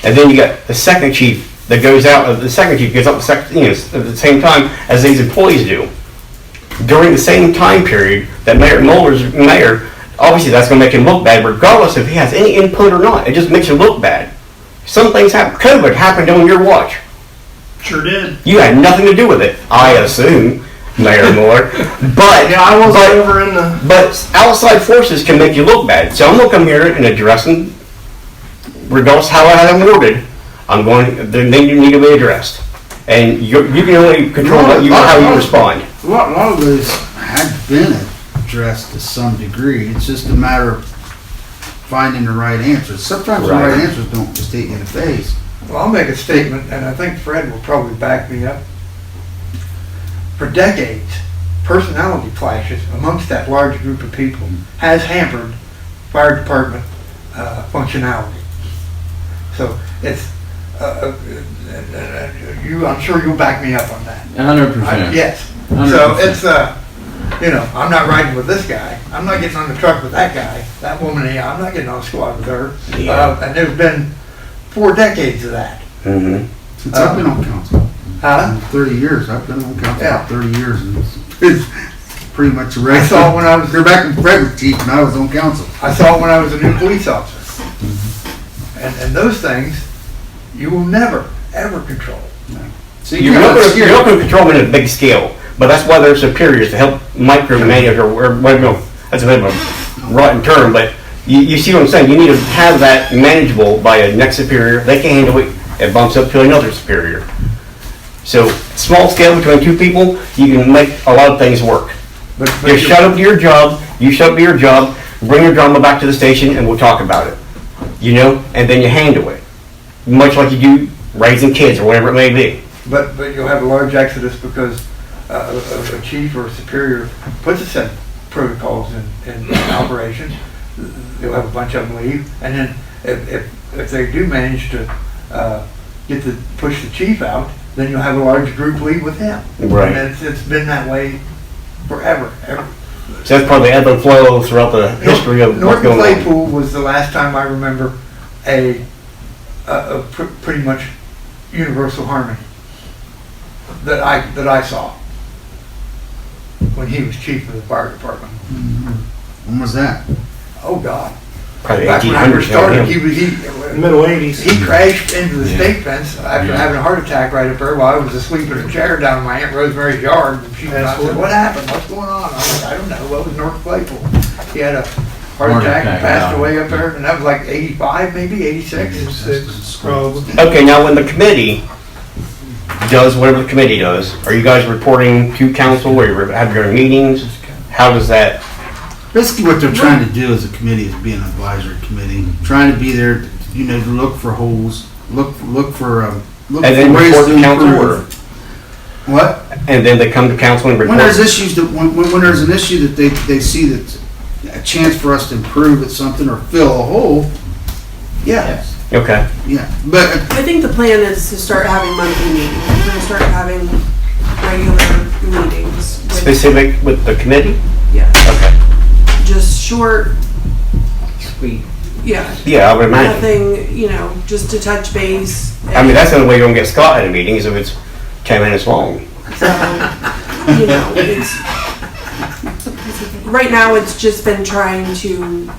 and then you got the second chief that goes out, the second chief goes up at the same time as these employees do, during the same time period that Mayor Mulder's mayor. Obviously, that's going to make him look bad, regardless if he has any input or not. It just makes him look bad. Some things happen. COVID happened on your watch. Sure did. You had nothing to do with it, I assume, Mayor Mueller. But Yeah, I was over in the. But outside forces can make you look bad. So I'm going to come here and address them, regardless how I have them worded. They need to be addressed, and you can only control how you respond. A lot of those had been addressed to some degree. It's just a matter of finding the right answers. Sometimes the right answers don't just hit you in the face. Well, I'll make a statement, and I think Fred will probably back me up. For decades, personality clashes amongst that large group of people has hampered fire department functionality. So it's, I'm sure you'll back me up on that. 100%. Yes. 100%. So it's, I'm not riding with this guy. I'm not getting on the truck with that guy. That woman, I'm not getting on a squad with her. Yeah. And there's been 4 decades of that. Mm-hmm. Since I've been on council. Huh? 30 years. I've been on council Yeah. for 30 years, and it's pretty much a I regular. saw it when I was, They're back in Frederick Chief, and I was on council. I saw it when I was a new police officer. And those things, you will never, ever control. See, You're not going to control them in a big scale, but that's why they're superiors, to help micromanage or whatever. That's a bit of a rotten term, but you see what I'm saying? You need to have that manageable by a next superior. They can handle it. It bumps up to another superior. So small scale between two people, you can make a lot of things work. But You shut up to your job, you shut up to your job, bring your drama back to the station, and we'll talk about it. You know, and then you handle it. Much like you do raising kids or whatever it may be. But you'll have a large exodus because a chief or a superior puts a set of protocols in operation. You'll have a bunch of them leave, and then if they do manage to push the chief out, then you'll have a large group leave with him. Right. And it's been that way forever. So that's probably ebb and flow throughout the history of what's North going on. Claypool was the last time I remember a pretty much universal harmony that I saw when he was chief of the fire department. When was that? Oh God! Probably Back when I 1800s. first started, he Middle 80s. he crashed into the state fence after having a heart attack right up there while I was asleep in a chair down in my Aunt Rosemary's yard. And she said, "What happened? What's going on?" I was like, "I don't know. What was North Claypool?" He had a heart attack and passed away up there, and that was like 85, maybe 86. 86, probably. Okay, now when the committee does whatever the committee does, are you guys reporting to council or you have your meetings? How does that? Basically, what they're trying to do as a committee is be an advisory committee, trying to be there, you know, to look for holes, look for And then ways report to to council improve. What? And then they come to council and report? When there's issues that when there's an issue that they see that's a chance for us to improve at something or fill a hole, yeah, Okay. yeah. But I think the plan is to start having monthly meetings. We're gonna start having regular meetings. with- Specific with the committee? Yeah, Okay. just short, Sweet. yeah. Yeah, I would imagine. Nothing, you know, just to touch base. I mean, that's the only way you're going to get Scott at a meeting is if it's 10 minutes long. So, you know, it's, right now it's just been trying to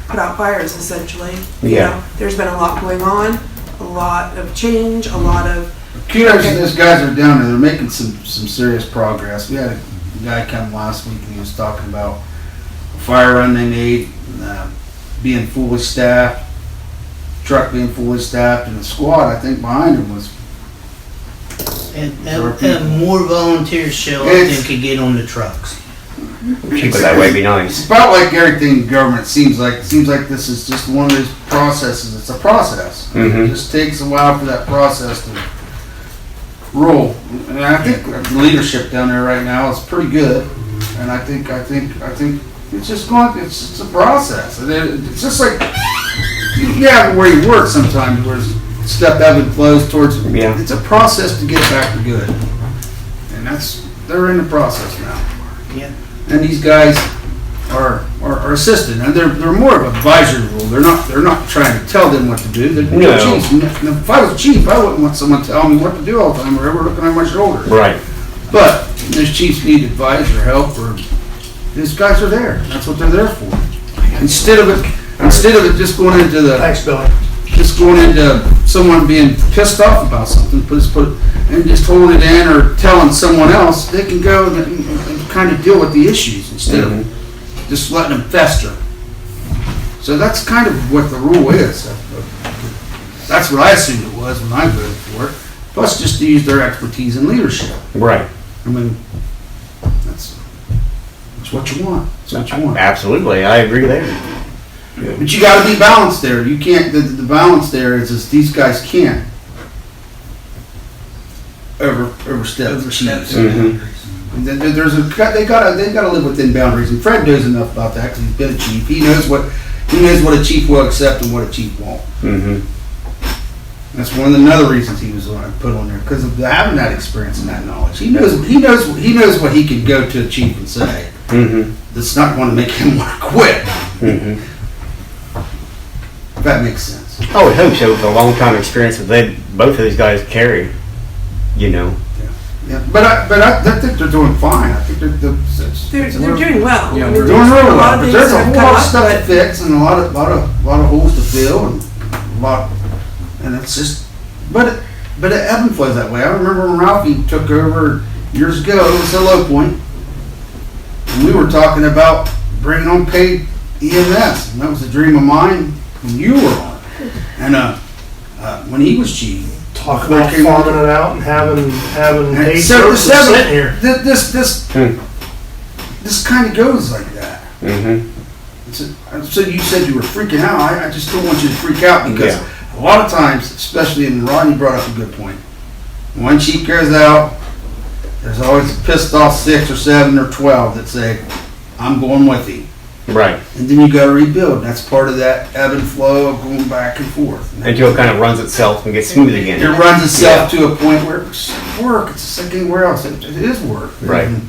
put out fires essentially. You Yeah. know, there's been a lot going on, a lot of change, a lot of, kudos to those guys that are down there. They're making some serious progress. We had a guy come last week and he was talking about a fire run they made, being fully staffed, truck being fully staffed, and the squad I think behind him was. And more volunteers show up It's- than could get on the trucks. Keep it that way, be nice. It's about like everything in government. It seems like this is just one of those processes. It's a process. Mhm. It just takes a while for that process to roll. And I think the leadership down there right now is pretty good. And I think it's just going. It's a process. It's just like where you work sometimes, where stuff ebb and flows towards. Yeah. It's a process to get back to good. And they're in the process now. Yeah. And these guys are assistant, and they're more of advisory role. They're not trying to tell them what to do. They're No. chiefs. If I was a chief, I wouldn't want someone telling me what to do all the time or ever looking over my shoulder. Right. But those chiefs need advice or help, or these guys are there. That's what they're there for. Instead of it just going into Thanks, Billy. someone being pissed off about something, and just holding it in or telling someone else, they can go and kind of deal with the issues instead of just letting them fester. So that's kind of what the rule is. That's what I assumed it was when I voted for it. Plus, just to use their expertise in leadership. Right. I mean, that's what you want. That's what you want. Absolutely. I agree there. But you got to be balanced there. You can't. The balance there is these guys can't overstep the chiefs. Mhm. They gotta live within boundaries, and Fred knows enough about that because he's been a chief. He knows what a chief will accept and what a chief won't. Mm-hmm. That's another reasons he was put on there because of having that experience and that knowledge. He knows what he can go to a chief and say. Mm-hmm. That's not going to make him want to quit. Mm-hmm. If that makes sense. I would hope so with the long time experience that both of these guys carry. you know. Yeah, but I think they're doing fine. I think they're doing well. Yeah, I mean, we're doing real a lot well. of But things there's a that have whole come lot of up, stuff to but fix and a lot of holes to fill and a lot, and it's just, but it ebb and flows that way. I remember when Ralphie took over years ago, it was a low point. And we were talking about bringing on paid EMS, and that was a dream of mine when you were on. And when he was chief. Talk about farming it out and having And eight so services sitting here. This kind of goes like that. Mm-hmm. So you said you were freaking out. I just don't want you to freak out because a lot of times, especially in Rodney brought up a good point. When chief goes out, there's always a pissed off 6 or 7 or 12 that say, "I'm going with you." Right. And then you got to rebuild. That's part of that ebb and flow of going back and forth. Until it kind of runs itself and gets smooth again. It runs itself to a point where it's work. It's just like anywhere else. It is work. Right. And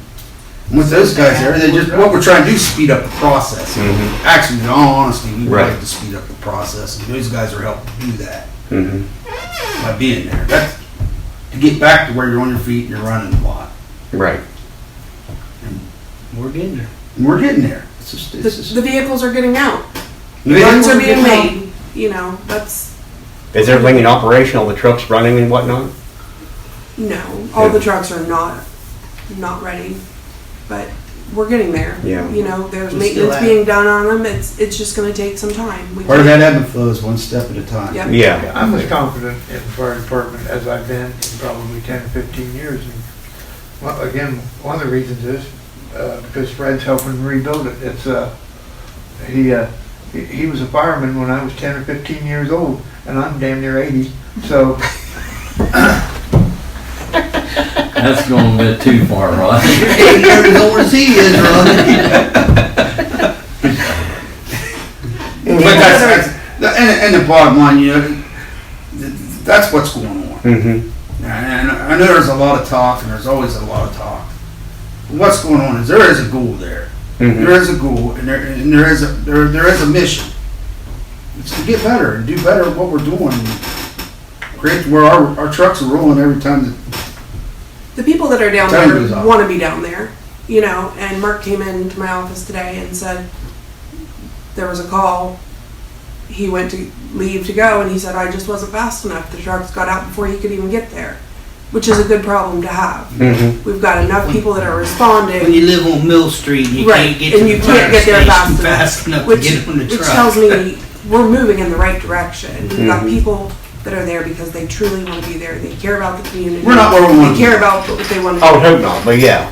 with those guys there, what we're trying to do is speed up the process. Mm-hmm. Actually, in all honesty, we would Right. like to speed up the process, and those guys are helping do that Mm-hmm. by being there. That's to get back to where you're on your feet and you're running a lot. Right. We're getting there. And we're getting there. It's just the vehicles are getting out. the Runs are vehicles being getting made. You know, that's Is everything in operation? All the trucks running and whatnot? no. All the trucks are not ready, but we're getting there. Yeah. You know, there's We still maintenance have- being done on them. It's just going to take some time. Part of that ebb and flow is one step at a time. Yep. Yeah. I'm as confident in the fire department as I've been in probably 10 or 15 years. And, well, again, one of the reasons is because Fred's helping rebuild it. It's he was a fireman when I was 10 or 15 years old, and I'm damn near 80. So That's going a bit too far, Rod. You're 8 years old as he is, Ronnie. But and the bottom line, you know, that's what's going on. Mm-hmm. And I know there's a lot of talk, and there's always a lot of talk. What's going on is there is a goal there. Mm-hmm. There is a goal, and there is a mission. It's to get better and do better at what we're doing. And create where our trucks are rolling every time that The people that are down Time there goes off. want to be down there, you know. And Mark came into my office today and said there was a call. He went to leave to go, and he said, "I just wasn't fast enough. The trucks got out before he could even get there," which is a good problem to have. Mm-hmm. We've got enough people that are When responding, you live on Mill Street, and you right? can't get to And the you fire can't get there station fast enough, to which, get on the which truck. tells me we're moving in the right direction. We've got Mhm. people that are there because they truly want to be there. They care about the community. we're not where we want They to be. care about what they want to I would do. hope not, but yeah.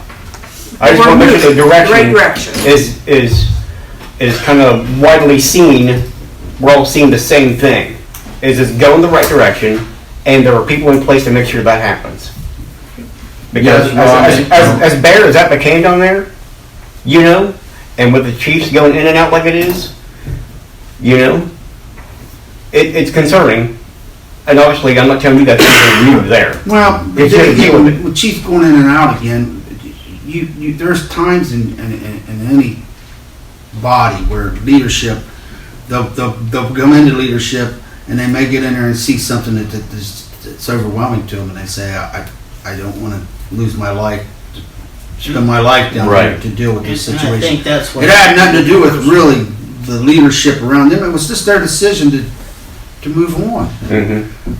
I just We're want to make sure the moving in the right direction direction. is kind of widely seen. We're all seeing the same thing. Is it's going the right direction, and there are people in place to make sure that happens. Because Yes, Ron, as bare as that became down there, you know, and with the Chiefs going in and out like it is, you know, it's concerning. And obviously, I'm not telling you that's something new there. Well, They shouldn't deal with it. with Chief going in and out again, you there's times in any body where leadership, they'll come into leadership and they may get in there and see something that's overwhelming to them, and they say, I don't want to lose my life, spend my life down there Right. to deal with this And I situation. think that's what It had nothing to do with really the leadership around them. It was just their decision to move on. Mm-hmm.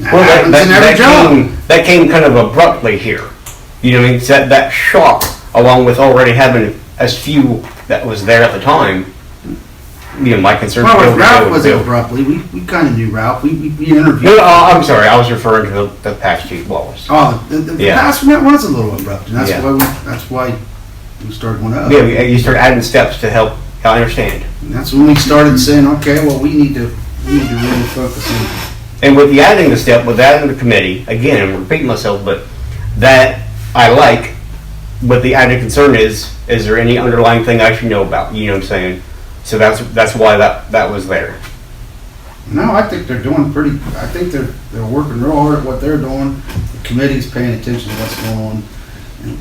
That happens in every job. That came kind of abruptly here. You know what I mean? So that shock, along with already having as few that was there at the time, you know, my concern. Well, with Ralph was wasn't abruptly. We kind of knew Ralph. We interviewed. No, I'm sorry. I was referring to the past Chief Wallace. Oh, the Yeah. past one was a little abrupt, and that's Yeah. why we started going up. Yeah, you start adding steps to help. I understand. And that's when we started saying, okay, well, we need to really focus on. And with the adding the step, with adding the committee, again, I'm repeating myself, but that I like. But the added concern is there any underlying thing I should know about? You know what I'm saying? So that's why that was there. No, I think they're doing pretty. I think they're working real hard at what they're doing. The committee's paying attention to what's going on. And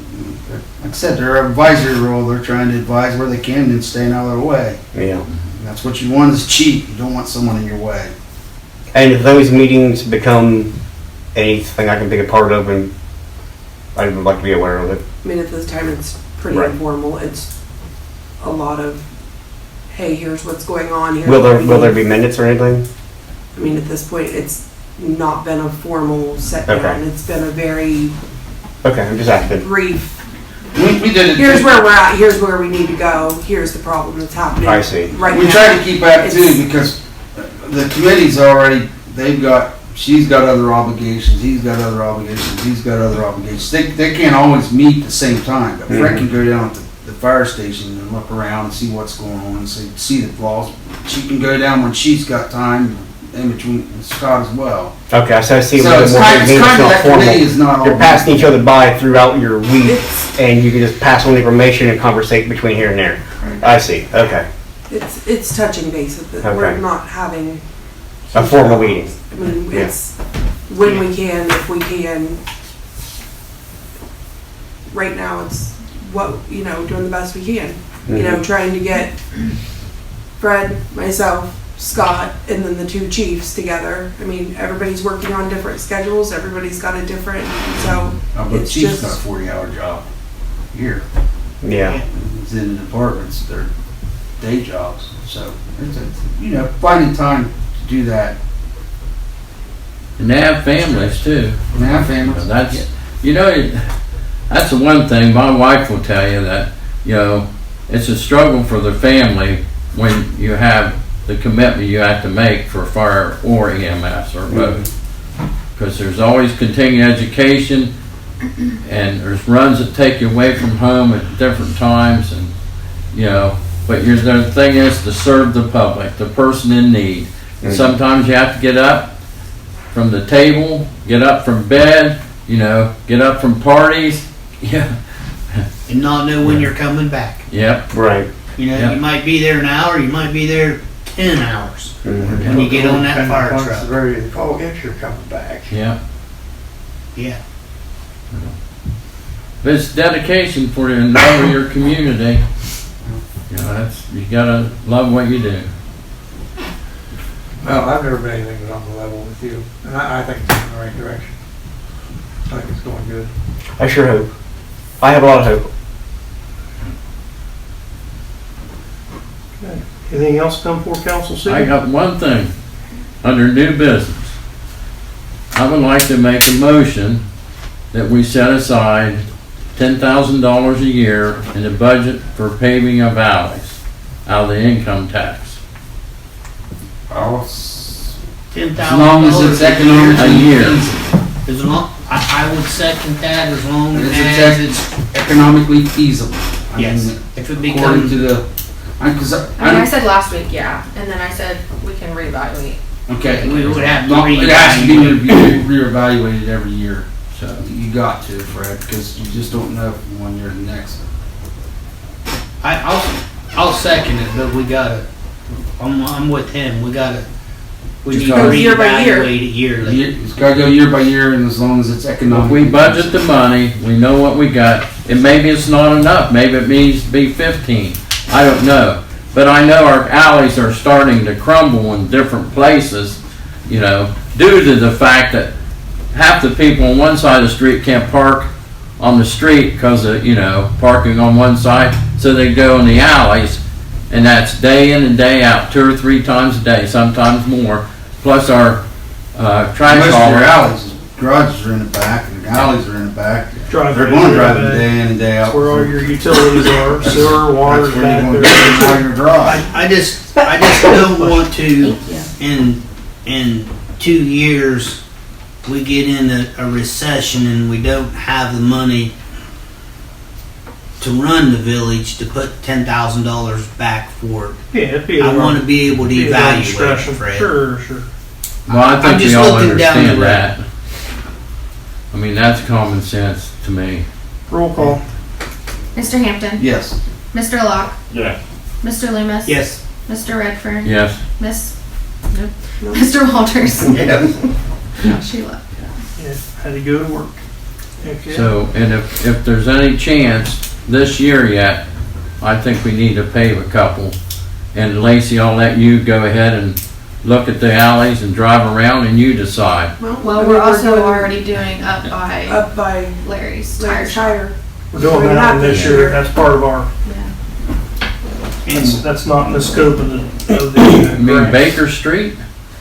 like I said, their advisory role. They're trying to advise where they can and staying out of their way. Yeah. And that's what you want is cheap. You don't want someone in your way. And if those meetings become anything I can be a part of and I would like to be aware of it. I mean, at this time, it's pretty Right. informal. It's a lot of, hey, here's what's going on. Here's Will what we there need. be minutes or anything? I mean, at this point, it's not been a formal set down. Okay. It's been a very Okay, I'm just asking. brief, We did it. here's where we're at, here's where we need to go, here's the problem that's happening. I see. Right We now. try to keep that It's- too, because the committee's already, she's got other obligations, he's got other obligations, he's got other obligations. They can't always meet at the same time, but Fred can go down to the fire station and look around and see what's going on and see the flaws. She can go down when she's got time, in between Scott as well. Okay, so I see So more it's more kind convenience, of not that formal. committee is not all. You're passing each other by throughout your week, It's- and you can just pass on information and conversate between here and there. I see, okay. It's touching base with it. We're Okay. not having. A formal meeting. I mean, Yeah. it's when we can, if we can. Right now, it's what, doing the best we can. Trying to get Fred, myself, Scott, and then the two chiefs together. I mean, everybody's working on different schedules, everybody's got a different, so But it's she's got a just, 40-hour job here. Yeah. It's in the departments, they're day jobs, so it's finding time to do that. And they have families too. And have families. That's, that's the one thing my wife will tell you, that, it's a struggle for the family when you have the commitment you have to make for fire or EMS or both. Because there's always continuing education, and there's runs that take you away from home at different times, and, but the thing is to serve the public, the person in need. And sometimes you have to get up from the table, get up from bed, get up from parties. Yeah. And not know when you're coming back. Yep. Right. Yeah. You might be there an hour, you might be there 10 hours when you get on that fire Once the truck. very call if you're coming back. Yeah. Yeah. But it's dedication for the love of your community. You gotta love what you do. Well, I've never been anything that's on the level with you, and I think it's in the right direction. I think it's going good. I sure hope. I have a lot of hope. Okay. Anything else come before council, I Steve? got one thing under new business. I would like to make a motion that we set aside $10,000 a year in the budget for paving of alleys out of the income tax. As $10,000 long as it's economically A year. feasible. As long, I would second that as long As as it's it's, economically feasible. I yes. mean, If it according becomes, to the, because I said last week, yeah, and then I said we can reevaluate. okay, we would have to it has to be reevaluate. reevaluated every year. So, You got to, Fred, because you just don't know from one year to the next. I'll second it, but we gotta, I'm with him, we Just need to go year by year. reevaluate it yearly. It's got to go year by year, and as long as it's if economic. we budget the money, we know what we got, and maybe it's not enough, maybe it needs to be 15. I don't know. But I know our alleys are starting to crumble in different places, due to the fact that half the people on one side of the street can't park on the street because of, parking on one side, so they go in the alleys, and that's day in and day out, 2 or 3 times a day, sometimes more, plus our trash Most of your hauler. alleys, garages are in the back, and the alleys are in the back. Driveways They're going to are drive in them the day in and day out. That's where all your utilities are, sewer, water, That's where you're going to back drive there. your drive. I just don't want to, Thank you. in 2 years, we get in a recession and we don't have the money to run the village to put $10,000 back for it. Yeah, it'd be. I want to be able to be at our evaluate it, discretion. Fred. Sure. Well, I I'm think we just all looking down the understand road. that. I mean, that's common sense to me. Roll call. Mr. Hampton, Yes. Mr. Locke, Yeah. Mr. Loomis, Yes. Mr. Redfern, Yes. Nope. Mr. Walters. Yes. Sheila. Yeah, had to go to work. Okay. So, and if there's any chance this year yet, I think we need to pave a couple. And Lacey, I'll let you go ahead and look at the alleys and drive around and you decide. Well, we're also already doing up by up by Larry's tire Larry's shop. Tire. We're doing that one this year, that's part of our, Yeah. that's not in the scope of the You mean grant. Baker Street?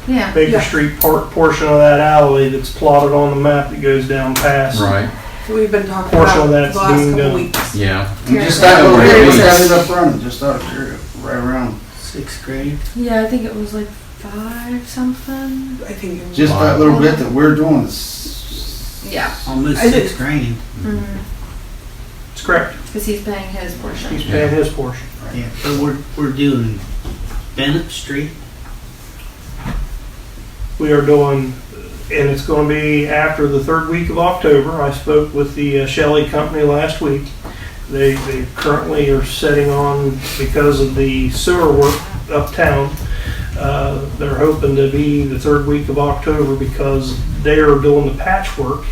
Yeah. Baker Yeah. Street portion of that alley that's plotted on the map that goes down past. Right, We've been talking Portion about of the that's last being couple done. weeks. yeah. Yeah. Just that little Yeah. bit, what's that end up running, just out of curiosity, right around, 6th grade. Yeah, I think it was like 5 something. I think it was just that little bit that we're doing is, Yeah. Almost I did- 6th grade. It's correct. Because he's paying his portion. He's paying his portion. Yeah, but we're doing Bennett Street. We are doing, and it's going to be after the 3rd week of October. I spoke with the Shelley company last week. They currently are setting on, because of the sewer work uptown, they're hoping to be the 3rd week of October because they are doing the patchwork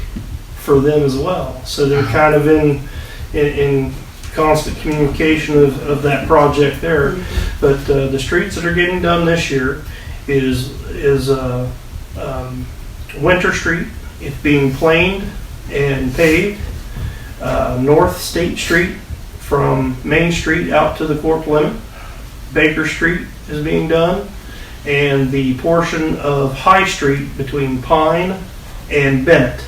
for them as well. So they're kind of in constant communication of that project there. But the streets that are getting done this year is Winter Street. It's being planed and paved. North State Street from Main Street out to the court limit. Baker Street is being done. And the portion of High Street between Pine and Bennett.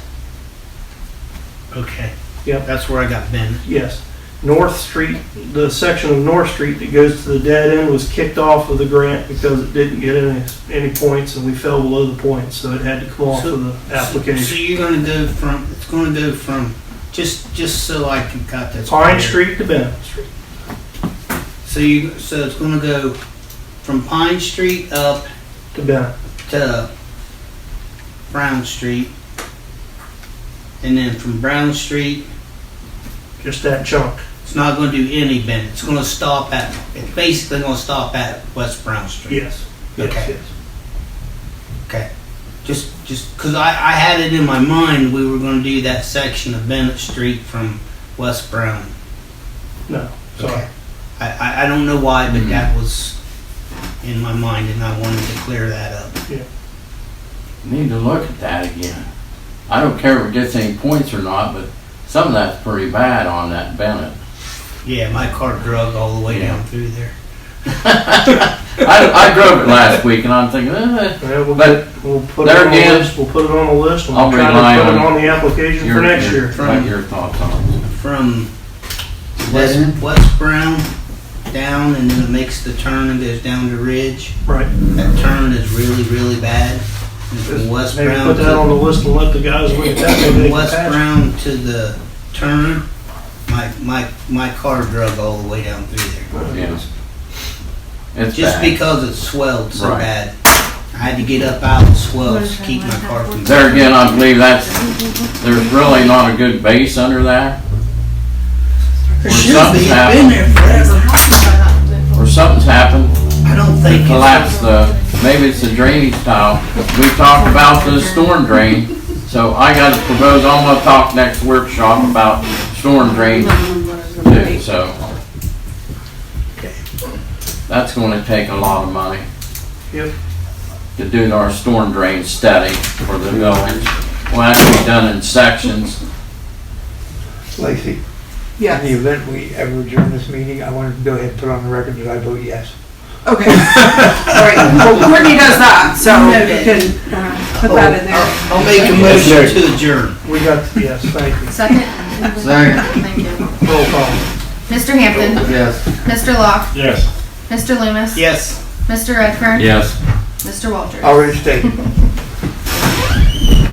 Okay. Yep. That's where I got Bennett. Yes. North Street, the section of North Street that goes to the dead end was kicked off of the grant because it didn't get any points and we fell below the points, so it had to come off of the So application. you're gonna go from, it's gonna go from, just so I can cut that. Pine clear. Street to Bennett Street. So it's gonna go from Pine Street up To Bennett. to Brown Street. And then from Brown Street, Just that chunk. it's not gonna do any Bennett. It's gonna stop at, it's basically gonna stop at West Brown Street. Yes. Yes, Okay. yes. Okay. Just cause I had it in my mind, we were gonna do that section of Bennett Street from West Brown. No. Sorry. Okay. I don't know why, but that was in my mind and I wanted to clear that up. Need to look at that again. I don't care if it gets any points or not, but some of that's pretty bad on that Bennett. Yeah, my car drug all the way down through there. I drove it last week and I'm thinking, Yeah, But we'll put it there on the again, list. We'll put it on the list and I'll we'll try rely to put it on on the application for next year. what your thoughts on it. From Dead end? West Brown down and then it makes the turn and goes down to Ridge. Right. That turn is really, really bad. And from West Maybe Brown put that on the to list and let the guys look at that. Maybe they can West patch it. Brown to the turn, my car drug all the way down through there. Yeah. It's Just bad. because it swelled so Right. bad. I had to get up out and swell to keep my car from. There again, I believe there's really not a good base under that. There Or should something's be. It's been happened. there forever. Or something's happened. I don't think it's. Collapsed maybe it's the drainage tile. We talked about the storm drain, so I got to propose, I'm gonna talk next workshop about storm drain too, so. That's gonna take a lot of money. Yep. To do our storm drain study for the village. Well, that's to be done in sections. Lacey, in Yes. the event we ever adjourn this meeting, I wanted to go ahead and put on the record that I vote yes. Okay. All right. Well, Courtney does that, so you Noted. can put that in there. I'll make a motion to adjourn. We got, yes, thank you. Second? Second. Thank you. Roll call. Mr. Hampton, yes. Mr. Locke, Yes. Mr. Loomis, Yes. Mr. Redfern, Yes. Mr. Walters. Already stated.